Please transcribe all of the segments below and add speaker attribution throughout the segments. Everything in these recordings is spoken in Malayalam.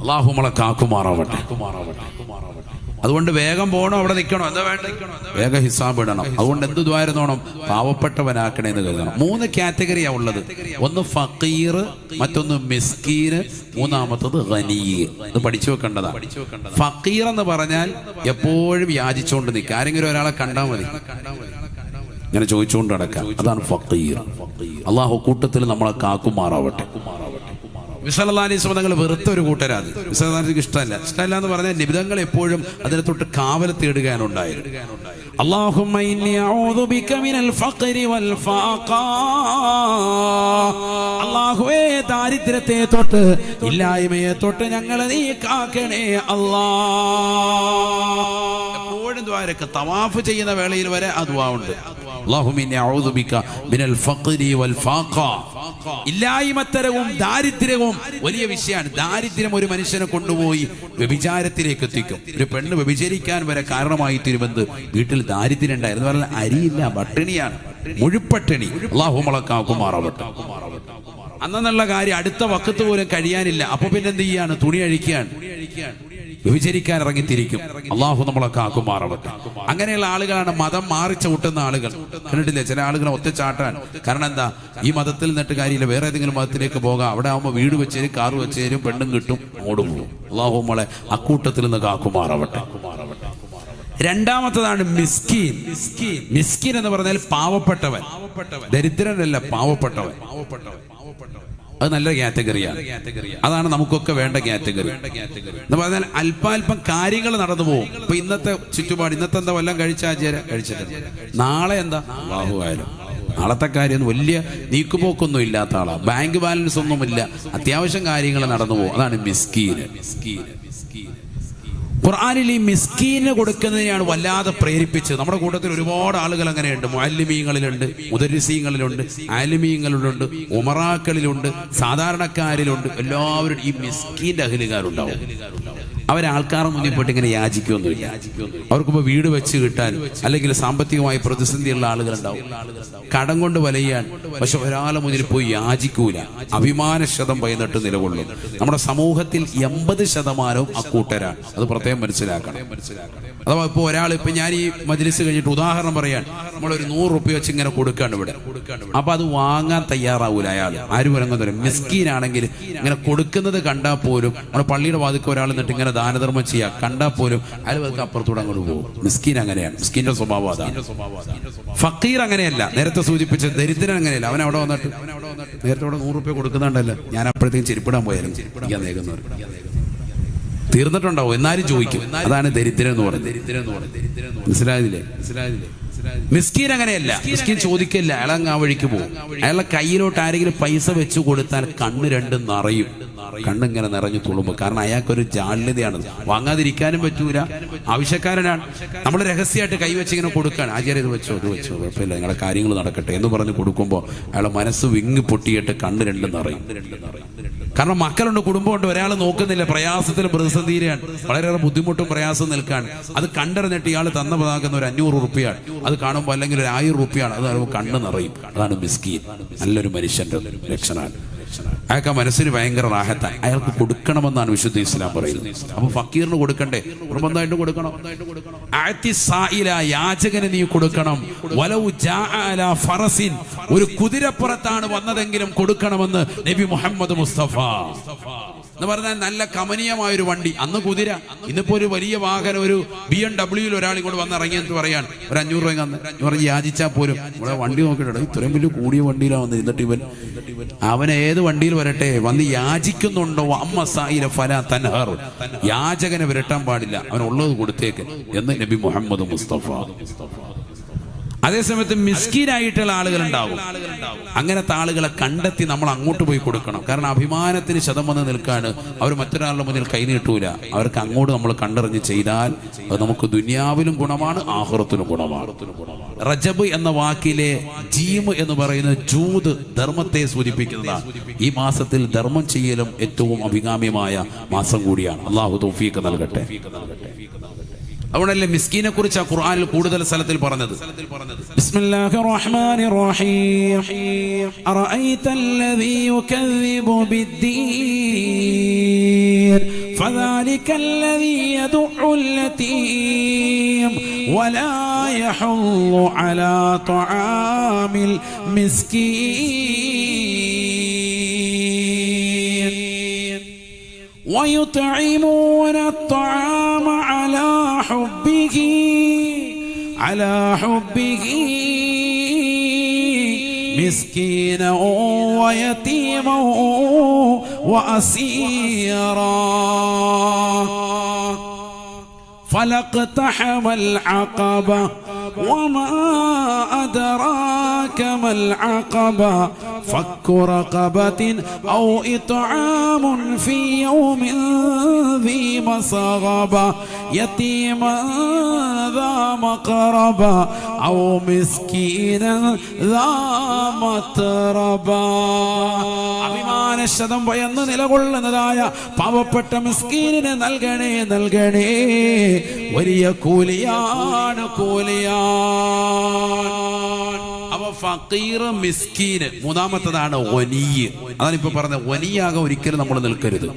Speaker 1: അല്ലാഹു നമ്മളെ കാക്കുമാറാവട്ടെ. അതുകൊണ്ട് വേഗം പോകണം, അവിടെ നിൽക്കണം, എന്താ വേണ്ട, വേഗം ഹിസാബ് ഇടണം. അതുകൊണ്ട് എന്ത് ദ്വാരുന്നോണം, പാവപ്പെട്ടവനാക്കണേ എന്ന് കരുതണം. 3 കാറ്റഗറിയാ ഉള്ളത്. ഒന്ന് ഫക്കീർ, മറ്റൊന്ന് മിസ്കീന്, മൂന്നാമത്തത് ഗനീ. ഇത് പഠിച്ചു വെക്കേണ്ടതാ. ഫക്കീർ എന്ന് പറഞ്ഞാൽ എപ്പോഴും യാചിച്ചുകൊണ്ട് നിൽക്കുക. ആരെങ്കിലും ഒരാളെ കണ്ടാൽ മതി, ഇങ്ങനെ ചോദിച്ചുകൊണ്ട് നടക്കാം. അതാണ് ഫക്കീർ. അള്ളാഹു കൂട്ടത്തിൽ നമ്മളെ കാക്കുമാറാവട്ടെ. വിസലല്ലാലിസ്വതങ്ങൾ വെറുത്ത ഒരു കൂട്ടരാത്. വിസലല്ലാലിക്ക് ഇഷ്ടമല്ല എന്ന് പറഞ്ഞാൽ നിബിധങ്ങൾ എപ്പോഴും അതിനെ തൊട്ട് കാവൽ തേടുകയാണുണ്ടായത്. അല്ലാഹുമ്മ ഇന്നി അഊദു ബിക മിനൽ ഫഖരി വൽ ഫാഖാ. അല്ലാഹുവേ, ദാരിദ്ര്യത്തെ തൊട്ട്, ഇല്ലായ്മയെ തൊട്ട് ഞങ്ങളെ നീ കാക്കണേ അല്ലാഹ്. എപ്പോഴും ദ്വാരക്ക് തവാഫ് ചെയ്യുന്ന വേളയിൽ വരെ ആ ദുആ ഉണ്ട്. അല്ലാഹുമ്മ ഇന്നി അഊദു ബിക മിനൽ ഫഖരി വൽ ഫാഖാ. ഇല്ലായ്മത്തരവും ദാരിദ്ര്യവും വലിയ വിഷയമാണ്. ദാരിദ്ര്യം ഒരു മനുഷ്യനെ കൊണ്ടുപോയി വ്യഭിചാരത്തിലേക്ക് എത്തിക്കും. ഒരു പെണ്ണ് വ്യഭിചരിക്കാൻ വരെ കാരണമായി തീരുമെന്ന്. വീട്ടിൽ ദാരിദ്ര്യം ഉണ്ടായിരുന്നു പറഞ്ഞാൽ അരിയില്ല, പട്ടിണിയാണ്, മുഴുപ്പട്ടിണി. അല്ലാഹു നമ്മളെ കാക്കുമാറാവട്ടെ. അന്നുള്ള കാര്യം അടുത്ത വക്കത്ത് പോലും കഴിയാനില്ല. അപ്പൊ പിന്നെ എന്ത് ചെയ്യാണ്? തുണി അഴിക്കുകയാണ്, വ്യഭിചരിക്കാൻ ഇറങ്ങിത്തിരിക്കും. അള്ളാഹു നമ്മളെ കാക്കുമാറാവട്ടെ. അങ്ങനെയുള്ള ആളുകളാണ് മതം മാറി ചവിട്ടുന്ന ആളുകൾ. കണ്ടിട്ടില്ലേ ചില ആളുകളെ ഒറ്റച്ചാട്ടാൻ. കാരണം എന്താ? ഈ മതത്തിൽ നിന്നിട്ട് കാര്യമില്ല, വേറെ ഏതെങ്കിലും മതത്തിലേക്ക് പോകാം. അവിടെ ആകുമ്പോൾ വീട് വെച്ചേരും, കാറ് വെച്ചേരും, പെണ്ണും കിട്ടും, ഓടും പോകും. അള്ളാഹു നമ്മളെ അക്കൂട്ടത്തിൽ നിന്ന് കാക്കുമാറാവട്ടെ. രണ്ടാമത്തതാണ് മിസ്കീൻ. മിസ്കീൻ എന്ന് പറഞ്ഞാൽ പാവപ്പെട്ടവൻ, ദരിദ്രനല്ല, പാവപ്പെട്ടവൻ. അത് നല്ല കാറ്റഗറിയാണ്. അതാണ് നമുക്കൊക്കെ വേണ്ട കാറ്റഗറി എന്ന് പറഞ്ഞാൽ അല്പാൽപ്പം കാര്യങ്ങൾ നടന്നു പോകും. ഇപ്പൊ ഇന്നത്തെ ചുറ്റുപാട്, ഇന്നത്തെ എന്താ വല്ലതും കഴിച്ചിട്ടുണ്ട്, നാളെ എന്താ അല്ലാഹു ആയാലും. നാളത്തെ കാര്യം വലിയ നീക്കുപോക്കൊന്നും ഇല്ലാത്ത ആളാണ്. ബാങ്ക് ബാലൻസ് ഒന്നുമില്ല, അത്യാവശ്യം കാര്യങ്ങൾ നടന്നു പോകും. അതാണ് മിസ്കീന്. ഖുർആനിൽ ഈ മിസ്കീന് കൊടുക്കുന്നതിനെയാണ് വല്ലാതെ പ്രേരിപ്പിച്ചത്. നമ്മുടെ കൂട്ടത്തിൽ ഒരുപാട് ആളുകൾ അങ്ങനെയുണ്ട്. മുഅല്ലിമീങ്ങളിലുണ്ട്, മുദരിസീങ്ങളിലുണ്ട്, ആലിമീങ്ങളിലുണ്ട്, ഉമറാക്കളിലുണ്ട്, സാധാരണക്കാരിലുണ്ട്. എല്ലാവരും ഈ മിസ്കീന്റെ അഹ്ലുകാരുണ്ടാവും. അവരാൾക്കാരുടെ മുന്നിൽ പോയിട്ട് ഇങ്ങനെ യാചിക്കൊന്നുമില്ല. അവർക്കിപ്പോൾ വീട് വെച്ച് കിട്ടാൻ അല്ലെങ്കിൽ സാമ്പത്തികമായി പ്രതിസന്ധിയുള്ള ആളുകളുണ്ടാവും. കടം കൊണ്ട് വലയാൻ, പക്ഷെ ഒരാളെ മുന്നിൽ പോയി യാചിക്കൂല. അഭിമാനക്ഷതം പൈന്നിട്ട് നിലകൊള്ളും. നമ്മുടെ സമൂഹത്തിൽ 80% അക്കൂട്ടരാണ്. അത് പ്രത്യേകം മനസ്സിലാക്കണം. അഥവാ ഇപ്പോൾ ഒരാൾ, ഇപ്പൊ ഞാൻ ഈ മജ്ലിസ് കഴിഞ്ഞിട്ട് ഉദാഹരണം പറയാൻ, നമ്മളൊരു 100 റുപ്യ വെച്ച് ഇങ്ങനെ കൊടുക്കാണ് ഇവിടെ. അപ്പൊ അത് വാങ്ങാൻ തയ്യാറാവൂല അയാൾ. ആര് പറയുന്നത്? മിസ്കീനാണെങ്കിൽ ഇങ്ങനെ കൊടുക്കുന്നത് കണ്ടാൽ പോലും, നമ്മുടെ പള്ളിയുടെ വാതിക്ക് ഒരാൾ എന്നിട്ട് ഇങ്ങനെ ദാനധർമ്മം ചെയ്യാം കണ്ടാൽ പോലും അയാൾ വെക്ക് അപ്പുറത്തൂടെ അങ്ങോട്ട് പോകും. മിസ്കീൻ അങ്ങനെയാണ്. മിസ്കീന്റെ സ്വഭാവം അതാണ്. ഫക്കീർ അങ്ങനെയല്ല. നേരത്തെ സൂചിപ്പിച്ച ദരിദ്രൻ അങ്ങനെയല്ല. അവൻ അവിടെ വന്നിട്ട് നേരത്തെ അവിടെ 100 റുപ്യ കൊടുക്കുന്നുണ്ടല്ലോ, ഞാൻ അപ്പോഴത്തേക്കും ചെരുപ്പിടാൻ പോയാലും ചെരുപ്പിടാൻ നേകുന്നവർ തീർന്നിട്ടുണ്ടാവും, എന്നാലും ചോദിക്കും. അതാണ് ദരിദ്രൻ എന്ന് പറയുന്നത്. മനസ്സിലായതില്ലേ? മിസ്കീൻ അങ്ങനെയല്ല. മിസ്കീൻ ചോദിക്കില്ല, അയാളങ്ങ് ആ വഴിക്ക് പോകും. അയാളുടെ കയ്യിലോട്ട് ആരെങ്കിലും പൈസ വെച്ച് കൊടുത്താൽ കണ്ണ് രണ്ടും നിറയും. കണ്ണിങ്ങനെ നിറഞ്ഞു തുളുമ്പും. കാരണം അയാൾക്കൊരു ജാള്യതയാണ്. വാങ്ങാതിരിക്കാനും പറ്റൂല, ആവശ്യക്കാരനാണ്. നമ്മൾ രഹസ്യമായിട്ട് കൈവച്ച് ഇങ്ങനെ കൊടുക്കുകയാണ്. ആചാര്യ ഇത് വെച്ചോ, കുഴപ്പമില്ല, നിങ്ങളുടെ കാര്യങ്ങൾ നടക്കട്ടെ എന്ന് പറഞ്ഞ് കൊടുക്കുമ്പോൾ അയാളെ മനസ്സ് വിങ്ങി പൊട്ടിയിട്ട് കണ്ണ് രണ്ടും നിറയും. കാരണം മക്കളുണ്ട്, കുടുംബമുണ്ട്, ഒരാൾ നോക്കുന്നില്ല, പ്രയാസത്തിലും പ്രതിസന്ധിയിലാണ്, വളരെയേറെ ബുദ്ധിമുട്ടും പ്രയാസം നിൽക്കാണ്. അത് കണ്ടറിഞ്ഞിട്ട് ഇയാൾ തന്നതാകുന്ന ഒരു 500 റുപ്യാണ്. അത് കാണുമ്പോൾ അല്ലെങ്കിൽ ഒരു 1000 റുപ്യാണ്. അത് കാണുമ്പോൾ കണ്ണ് നിറയും. അതാണ് മിസ്കീൻ. നല്ലൊരു മനുഷ്യന്റെ ലക്ഷണമാണ്. അയാൾക്ക് ആ മനസ്സിന് ഭയങ്കര റാഹത്താണ്. അയാൾക്ക് കൊടുക്കണമെന്നാണ് വിശുദ്ധ ഇസ്ലാം പറയുന്നത്. അപ്പൊ ഫക്കീറിന് കൊടുക്കണ്ടേ? നിർബന്ധമായിട്ട് കൊടുക്കണം. യാചകന് നീ കൊടുക്കണം. വലൗ ജാഅ അലാ ഫറസിൻ, ഒരു കുതിരപ്പുറത്താണ് വന്നതെങ്കിലും കൊടുക്കണമെന്ന് നബി മുഹമ്മദ് മുസ്തഫ എന്ന് പറഞ്ഞാൽ നല്ല കമനീയമായൊരു വണ്ടി. അന്ന് കുതിര, ഇന്നിപ്പോ ഒരു വലിയ വാഹനം, ഒരു BMW ഒരാൾ ഇങ്ങോട്ട് വന്ന് ഇറങ്ങിയെന്ന് പറയാൻ ഒരു 500 രൂപ എന്ന് പറഞ്ഞ് യാചിച്ചാൽ പോലും ഇവിടെ വണ്ടി നോക്കിയിട്ടുണ്ട്. ഇത്രയും വലിയ കൂടിയ വണ്ടിയിലാണ് വന്നത്. എന്നിട്ട് അവൻ ഏത് വണ്ടിയിൽ വരട്ടെ, വന്ന് യാചിക്കുന്നുണ്ടോ? അമ്മസായില ഫലാ തൻഹർ, യാചകനെ വിരട്ടാൻ പാടില്ല, അവനുള്ളത് കൊടുത്തേക്ക് എന്ന് നബി മുഹമ്മദ് മുസ്തഫ. അതേസമയത്ത് മിസ്കീനായിട്ടുള്ള ആളുകളുണ്ടാവും. അങ്ങനത്തെ ആളുകളെ കണ്ടെത്തി നമ്മൾ അങ്ങോട്ട് പോയി കൊടുക്കണം. കാരണം അഭിമാനത്തിന് ശതം വന്ന് നിൽക്കാണ്. അവർ മറ്റൊരാളുടെ മുന്നിൽ കൈനീട്ടൂല. അവർക്ക് അങ്ങോട്ട് നമ്മൾ കണ്ടറിഞ്ഞ് ചെയ്താൽ അത് നമുക്ക് ദുനിയാവിലും ഗുണമാണ്, ആഖിറത്തിലും ഗുണമാണ്. റജബ് എന്ന വാക്കിലെ ജീം എന്ന് പറയുന്നത് ജൂദ്, ധർമ്മത്തെ സൂചിപ്പിക്കുന്നതാണ്. ഈ മാസത്തിൽ ധർമ്മം ചെയ്യലും ഏറ്റവും അഭികാമ്യമായ മാസം കൂടിയാണ്. അല്ലാഹു തൗഫീഖ് നൽകട്ടെ. അതുകൊണ്ടല്ലേ മിസ്കീനെ കുറിച്ച് ഖുർആനിൽ കൂടുതൽ സ്ഥലത്തിൽ പറഞ്ഞത്. ബിസ്മില്ലാഹിർ റഹ്മാനിർ റഹീം. അറഅയ്തല്ലദീ യുകദ്ദിബു ബിദ്ദീൻ. فذلك الذي يدع اليتيم ولا يحض على طعام المسكين ويطعمون الطعام على حبه مسكينا ويتيما وأسيرا فلاقتحم العقبة وما أدراك ما العقبة فك رقبة أو إطعام في يوم ذي مسغبة يتيما ذا مقربة أو مسكينا ذا متربة അഭിമാനശതം ഭയന്ന് നിലകൊള്ളുന്നതായ പാവപ്പെട്ട മിസ്കീനിനെ നൽകണേ നൽകണേ. വലിയ കൂലിയാണ് അപ്പൊ ഫഖീർ മിസ്കീന്. മൂന്നാമത്തതാണ് വനിയ്. അതാണ് ഇപ്പൊ പറഞ്ഞത്. വനിയാകാൻ ഒരിക്കലും നമ്മൾ നിൽക്കരുത്.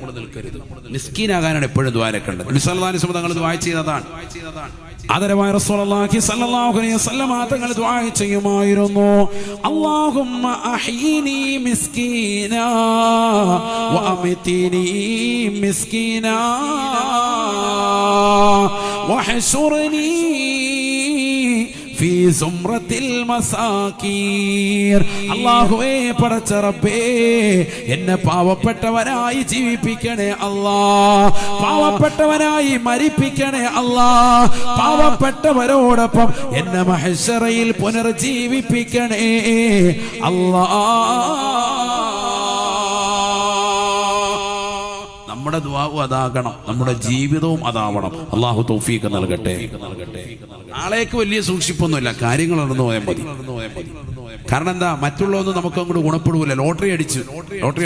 Speaker 1: മിസ്കീനാകാനാണ് എപ്പോഴും ദ്വാരക്കേണ്ടത്. നബി സല്ലല്ലാഹു അലൈഹി വസല്ലം തങ്ങൾ ദുആ ചെയ്തതാണ്. ആദരവായ റസൂലുള്ളാഹി സ്വല്ലല്ലാഹു അലൈഹി വസല്ലം തങ്ങൾ ദുആ ചെയ്യുമായിരുന്നു. അല്ലാഹുമ്മ അഹ്യിനി മിസ്കീനാ വഅമിതിനി മിസ്കീനാ വഹ്ശുർനി ഫീ സുംറത്തിൽ മസാകീർ. അല്ലാഹുവേ, പടച്ച റബ്ബേ, എന്നെ പാവപ്പെട്ടവനായി ജീവിപ്പിക്കണേ അല്ലാ. പാവപ്പെട്ടവനായി മരിപ്പിക്കണേ അല്ലാ. പാവപ്പെട്ടവരോടൊപ്പം എന്നെ മഹ്ശറയിൽ പുനർജീവിപ്പിക്കണേ അല്ലാ. നമ്മുടെ ദുആവും അതാകണം, നമ്മുടെ ജീവിതവും അതാവണം. അല്ലാഹു തൗഫീഖ് നൽകട്ടെ. നാളേക്ക് വലിയ സൂക്ഷിപ്പൊന്നുമില്ല, കാര്യങ്ങൾ നടന്നു പോയാൽ മതി. കാരണം എന്താ, മറ്റുള്ളതൊന്നും നമുക്ക് അങ്ങോട്ട് ഗുണപ്പെടൂല. ലോട്ടറി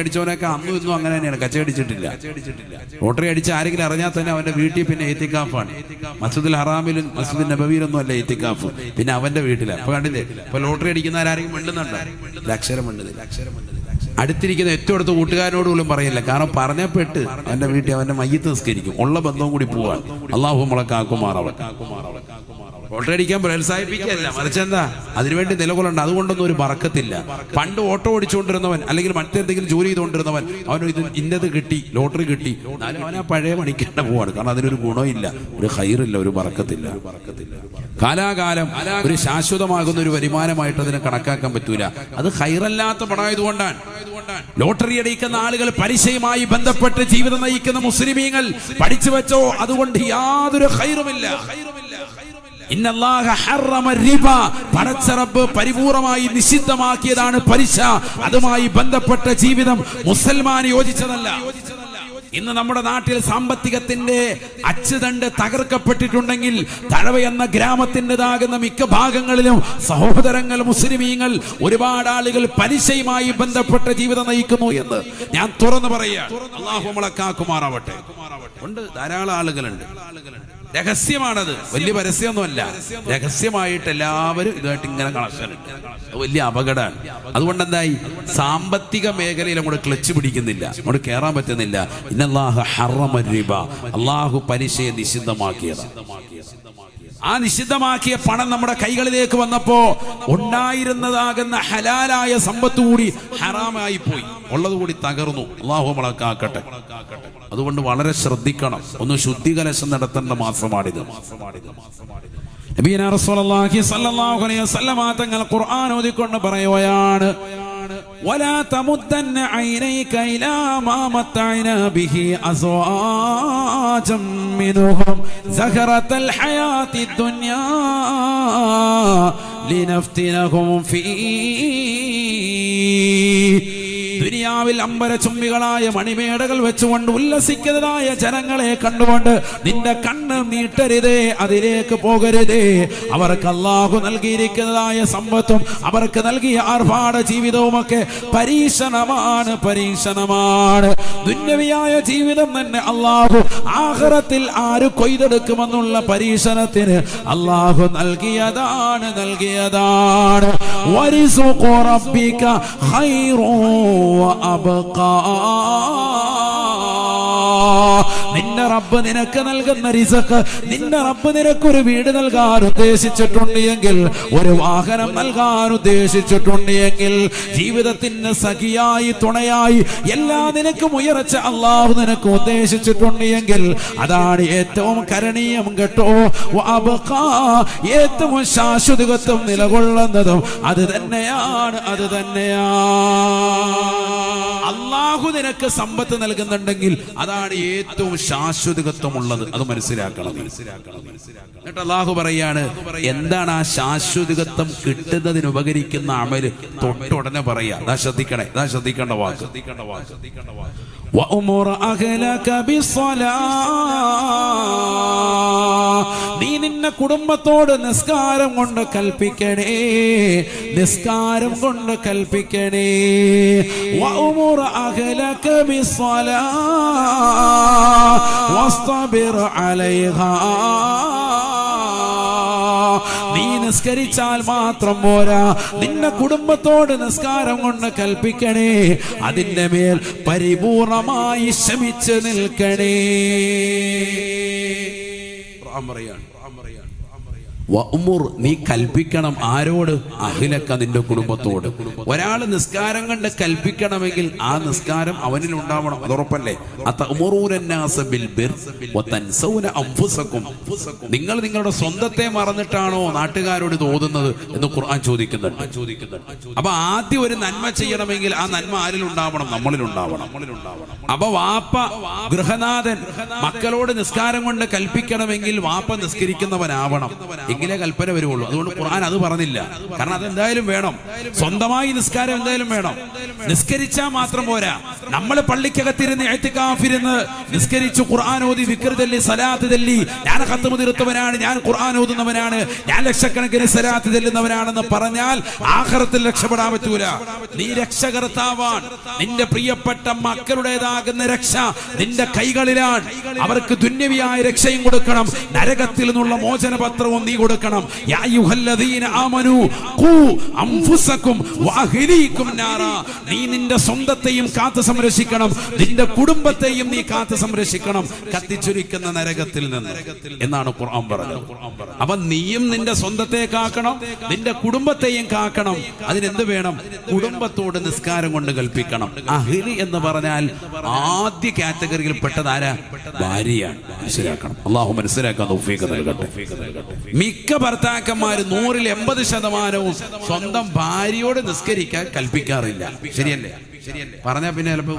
Speaker 1: അടിച്ചവനൊക്കെ അന്നും ഇന്നും അങ്ങനെ തന്നെയാണ്, കച്ചയടിച്ചിട്ടില്ല. ലോട്ടറി അടിച്ച് ആരെങ്കിലും അറിഞ്ഞാൽ തന്നെ അവന്റെ വീട്ടിൽ പിന്നെ ഇത്തിക്കാഫാണ്. മസ്ജിദുൽ ഹറാമിലും മസ്ജിദുൽ നബവിയിലൊന്നും അല്ല ഇത്തിക്കാഫ്, പിന്നെ അവന്റെ വീട്ടിലാണ്. അപ്പൊ കണ്ടില്ലേ, ഇപ്പൊ ലോട്ടറി അടിക്കുന്നവരാരെങ്കിലും മിണ്ടുന്നുണ്ടോ? അക്ഷരം മിണ്ടുന്നില്ല. അടുത്തിരിക്കുന്ന ഏറ്റവും അടുത്ത കൂട്ടുകാരനോട് പോലും പറയില്ല. കാരണം പറഞ്ഞപ്പെട്ട് അവന്റെ വീട്ടിൽ അവന്റെ മയ്യത്ത് നിസ്കരിക്കും. ഉള്ള ബന്ധവും കൂടി പോവാൻ. അള്ളാഹു നമ്മളെ കാക്കുമാറാവട്ടെ. ഓട്ടോ അടിക്കാൻ പ്രോത്സാഹിപ്പിക്കുകയല്ല, മറിച്ചെന്താ അതിനുവേണ്ടി നിലകൊള്ളണ്ട. അതുകൊണ്ടൊന്നും ഒരു ബറക്കത്തില്ല. പണ്ട് ഓട്ടോ ഓടിച്ചുകൊണ്ടിരുന്നവൻ അല്ലെങ്കിൽ മറ്റെന്തെങ്കിലും ജോലി ചെയ്തുകൊണ്ടിരുന്നവൻ അവന് ഇത് ഇന്നത് കിട്ടി, ലോട്ടറി കിട്ടി, എന്നാലും അവൻ ആ പഴയ പണിക്കേണ്ട പോവാണ്. കാരണം അതിനൊരു ഗുണമില്ല, ഒരു ഖൈറില്ല, ഒരു ബറക്കത്തില്ല. കാലാകാലം ഒരു ശാശ്വതമാകുന്ന ഒരു വരുമാനമായിട്ട് അതിനെ കണക്കാക്കാൻ പറ്റൂല. അത് ഖൈറല്ലാത്ത പണമായതുകൊണ്ടാണ്. ലോട്ടറി അടിക്കുന്ന ആളുകൾ പലിശയുമായി ബന്ധപ്പെട്ട് ജീവിതം നയിക്കുന്ന മുസ്ലിമീങ്ങൾ പഠിച്ചു വെച്ചോ, അതുകൊണ്ട് യാതൊരു ഖൈറുമില്ല. ഇന്നല്ലാഹ ഹറമ റിബ, പടച്ച റബ്ബ് പരിപൂർണമായി നിഷിദ്ധമാക്കിയതാണ് പലിശ. അതുമായി ബന്ധപ്പെട്ട ജീവിതം മുസൽമാൻ യോജിച്ചതല്ല. ഇന്ന് നമ്മുടെ നാട്ടിൽ സാമ്പത്തികത്തിന്റെ അച്ചുതണ്ട് തകർക്കപ്പെട്ടിട്ടുണ്ടെങ്കിൽ തഴവ എന്ന ഗ്രാമത്തിൻ്റെതാകുന്ന മിക്ക ഭാഗങ്ങളിലും സഹോദരങ്ങൾ മുസ്ലിമീങ്ങൾ ഒരുപാട് ആളുകൾ പലിശയുമായി ബന്ധപ്പെട്ട ജീവിതം നയിക്കുന്നു എന്ന് ഞാൻ തുറന്നു പറയുക. അല്ലാഹു നമ്മളെ കാക്കുമാറാവട്ടെ. ഉണ്ട്, ധാരാളം ആളുകളുണ്ട്. രഹസ്യമാണത്, വലിയ പരസ്യമൊന്നുമല്ല. രഹസ്യമായിട്ട് എല്ലാവരും ഇതുമായിട്ട് ഇങ്ങനെ കണക്ഷൻ ഉണ്ട്. വലിയ അപകടമാണ്. അതുകൊണ്ട് എന്തായി, സാമ്പത്തിക മേഖലയിൽ അങ്ങോട്ട് ക്ലച്ച് പിടിക്കുന്നില്ല, അങ്ങോട്ട് കയറാൻ പറ്റുന്നില്ല. ഇന്നല്ലാഹ ഹറമ റിബ, അല്ലാഹു പലിശയെ നിഷിദ്ധമാക്കിയത്. ആ നിഷിദ്ധമാക്കിയ പണം നമ്മുടെ കൈകളിലേക്ക് വന്നപ്പോ ഉണ്ടായിരുന്നതാകുന്ന ഹലാലായ സമ്പത്ത് കൂടി ഹറാമായി പോയി, ഉള്ളതുകൂടി തകർന്നു. അല്ലാഹു നമ്മളെ കാക്കട്ടെ. അതുകൊണ്ട് വളരെ ശ്രദ്ധിക്കണം. ഒന്ന് ശുദ്ധികലശം നടത്തേണ്ട മാസമാണിത്. നബിയനാ റസൂലുള്ളാഹി സ്വല്ലല്ലാഹു അലൈഹി വസല്ലം തങ്ങൾ ഖുർആൻ ഓതിക്കൊണ്ട് പറയുകയാണ്, വലാ തമുദ്ദന്ന ഐനൈക ഇലാ മാ മത്തഅനാ ബിഹി അസ്വാജം മിൻഹും സഖറത്തൽ ഹയാത്തി ദുനിയാ ലിനഫ്തിനഹും ഫീഹി. ദുനിയാവിൽ അമ്പരചുംബികളായ മണിമേടകൾ വെച്ചുകൊണ്ട് ഉല്ലസിക്കുന്നതായ ജനങ്ങളെ കണ്ടുകൊണ്ട് നിന്റെ കണ്ണ് നീട്ടരുതേ, അതിലേക്ക് പോകരുതേ. അവർക്ക് അല്ലാഹു നൽകിയിരിക്കുന്നതായ സമ്പത്തും അവർക്ക് നൽകിയ ആർഭാട ജീവിതവുമൊക്കെ പരീക്ഷണമാണ്. ദുന്യവിയായ ജീവിതം തന്നെ അല്ലാഹു ആഖിറത്തിൽ ആര് കൊയ്തെടുക്കുമെന്നുള്ള പരീക്ഷണത്തിന് അല്ലാഹു നൽകിയതാണ്. വരിസുഖു റബ്ബിക ഖൈറു വഅബ്ഖാ. നിന്റെ റബ്ബ് നിനക്ക് നൽകുന്ന റിസ്ക്, നിന്റെ റബ്ബ് നിനക്കൊരു വീട് നൽകാൻ ഉദ്ദേശിച്ചിട്ടുണ്ട് എങ്കിൽ, ഒരു വാഹനം നൽകാൻ ഉദ്ദേശിച്ചിട്ടുണ്ട് എങ്കിൽ, ജീവിതത്തിന് സഖിയായി തുണയായി എല്ലാം നിനക്കും ഉയർച്ച അള്ളാഹു നിനക്ക് ഉദ്ദേശിച്ചിട്ടുണ്ട് എങ്കിൽ, അതാണ് ഏറ്റവും കരണീയം കേട്ടോ. ഏറ്റവും ശാശ്വതത്വം നിലകൊള്ളുന്നതും അത് തന്നെയാണ്. അള്ളാഹു നിനക്ക് സമ്പത്ത് നൽകുന്നുണ്ടെങ്കിൽ അതാണ് ഏറ്റവും ശാശ്വതത്വമുള്ളത്. അത് മനസ്സിലാക്കണം. എന്നിട്ട് അള്ളാഹു പറയാണ്, എന്താണ് ആ ശാശ്വതത്വം കിട്ടുന്നതിന് ഉപകരിക്കുന്ന അമല് തൊട്ടുടനെ പറയാ. ശ്രദ്ധിക്കേണ്ട വാക്ക്. നീ നിന്നെ കുടുംബത്തോട് നിസ്കാരം കൊണ്ട് കൽപ്പിക്കണേ, നിസ്കാരം കൊണ്ട് കൽപ്പിക്കണേ. വഅ്മുർ അഹ്ലക ബിസ്സലാ വസ്തബിർ അലൈഹാ. നീ നിസ്കരിച്ചാൽ മാത്രം പോരാ, നിന്റെ കുടുംബത്തോട് നിസ്കാരം കൊണ്ട് കൽപ്പിക്കണേ, അതിന്റെ മേൽ പരിപൂർണമായി ശ്രമിച്ച് നിൽക്കണേ. വഅ്മുർ, നീ കൽപ്പിക്കണം. ആരോട്? അഹ്ലക, നിന്റെ കുടുംബത്തോട്. ഒരാൾ നിസ്കാരം കണ്ട് കൽപ്പിക്കണമെങ്കിൽ ആ നിസ്കാരം അവനിൽ ഉണ്ടാവണം. അതുറപ്പല്ലേ? നിങ്ങൾ നിങ്ങളുടെ സ്വന്തത്തെ മറന്നിട്ടാണോ നാട്ടുകാരോട് തോന്നുന്നത് എന്ന് ഖുർആൻ ചോദിക്കുന്നുണ്ട്. അപ്പൊ ആദ്യം ഒരു നന്മ ചെയ്യണമെങ്കിൽ ആ നന്മ ആരിൽ ഉണ്ടാവണം? നമ്മളിൽ ഉണ്ടാവണം. അപ്പൊ വാപ്പ ഗൃഹനാഥൻ മക്കളോട് നിസ്കാരം കൊണ്ട് കൽപ്പിക്കണമെങ്കിൽ വാപ്പ നിസ്കരിക്കുന്നവനാവണം, എങ്കിലേ കൽപ്പന വരുള്ളൂ. അതുകൊണ്ട് ഖുർആൻ അത് പറഞ്ഞില്ല. കാരണം അതെന്തായാലും വേണം. സ്വന്തമായി നിസ്കാരം എന്തായാലും വേണം. നിസ്കരിച്ചാൽ മാത്രം പോരാ. നമ്മൾ പള്ളിക്കകത്തിരുന്ന് ഇഅ്തികാഫിരുന്ന് നിസ്കരിച്ചു ഖുർആൻ ഓതി വിക്ർ ചൊല്ലി സലാത്ത് ചൊല്ലി ഞാൻ ഖത്മ് തീർത്തവനാണ്, ഞാൻ ഖുർആൻ ഓതുന്നവനാണ്, ഞാൻ ലക്ഷക്കണക്കിന് സലാത്ത് ചൊല്ലുന്നവനാണെന്ന് പറഞ്ഞാൽ ആഖിറത്തിൽ രക്ഷപ്പെടാൻ പറ്റൂല. നീ രക്ഷകർത്താവാൻ. നിന്റെ പ്രിയപ്പെട്ട മക്കളുടേതാകുന്ന രക്ഷ നിന്റെ കൈകളിലാണ്. അവർക്ക് ദുന്യവിയായ രക്ഷയും കൊടുക്കണം, നരകത്തിൽ നിന്നുള്ള മോചനപത്രവും നീ കൊടുക്കണം. യാ അയ്യുഹല്ലദീന ആമനൂ ഖൂ അൻഫുസകും വഅഹ്ലീകും നാറാ. നീ നിന്റെ സ്വന്തത്തെയും കാത്തു സംരക്ഷിക്കണം, നിന്റെ കുടുംബത്തെയും നീ കാത്തു സംരക്ഷിക്കണം കത്തിച്ചൊരിക്കുന്ന നരകത്തിൽ നിന്ന് എന്നാണ് ഖുർആൻ പറഞ്ഞത്. അപ്പൊ നീയും നിന്റെ സ്വന്തത്തെ കാക്കണം, നിന്റെ കുടുംബത്തെയും കാക്കണം. അതിനെന്ത് വേണം? കുടുംബത്തോട് നിസ്കാരം കൊണ്ട് കൽപ്പിക്കണം. അഹ്ലി എന്ന് പറഞ്ഞാൽ ആദ്യ കാറ്റഗറിയിൽ പെട്ടതാരാ? ഭാര്യയാണ്. മനസ്സിലാക്കണം. അള്ളാഹു മനസ്സിലാക്കാൻ തൗഫീഖ് നൽകട്ടെ. മിക്ക ഭർത്താക്കന്മാര് 180% സ്വന്തം ഭാര്യയോട് നിസ്കരിക്കാൻ കൽപ്പിക്കാറില്ല. ശരിയല്ലേ? പറഞ്ഞാ പിന്നെ ചിലപ്പോ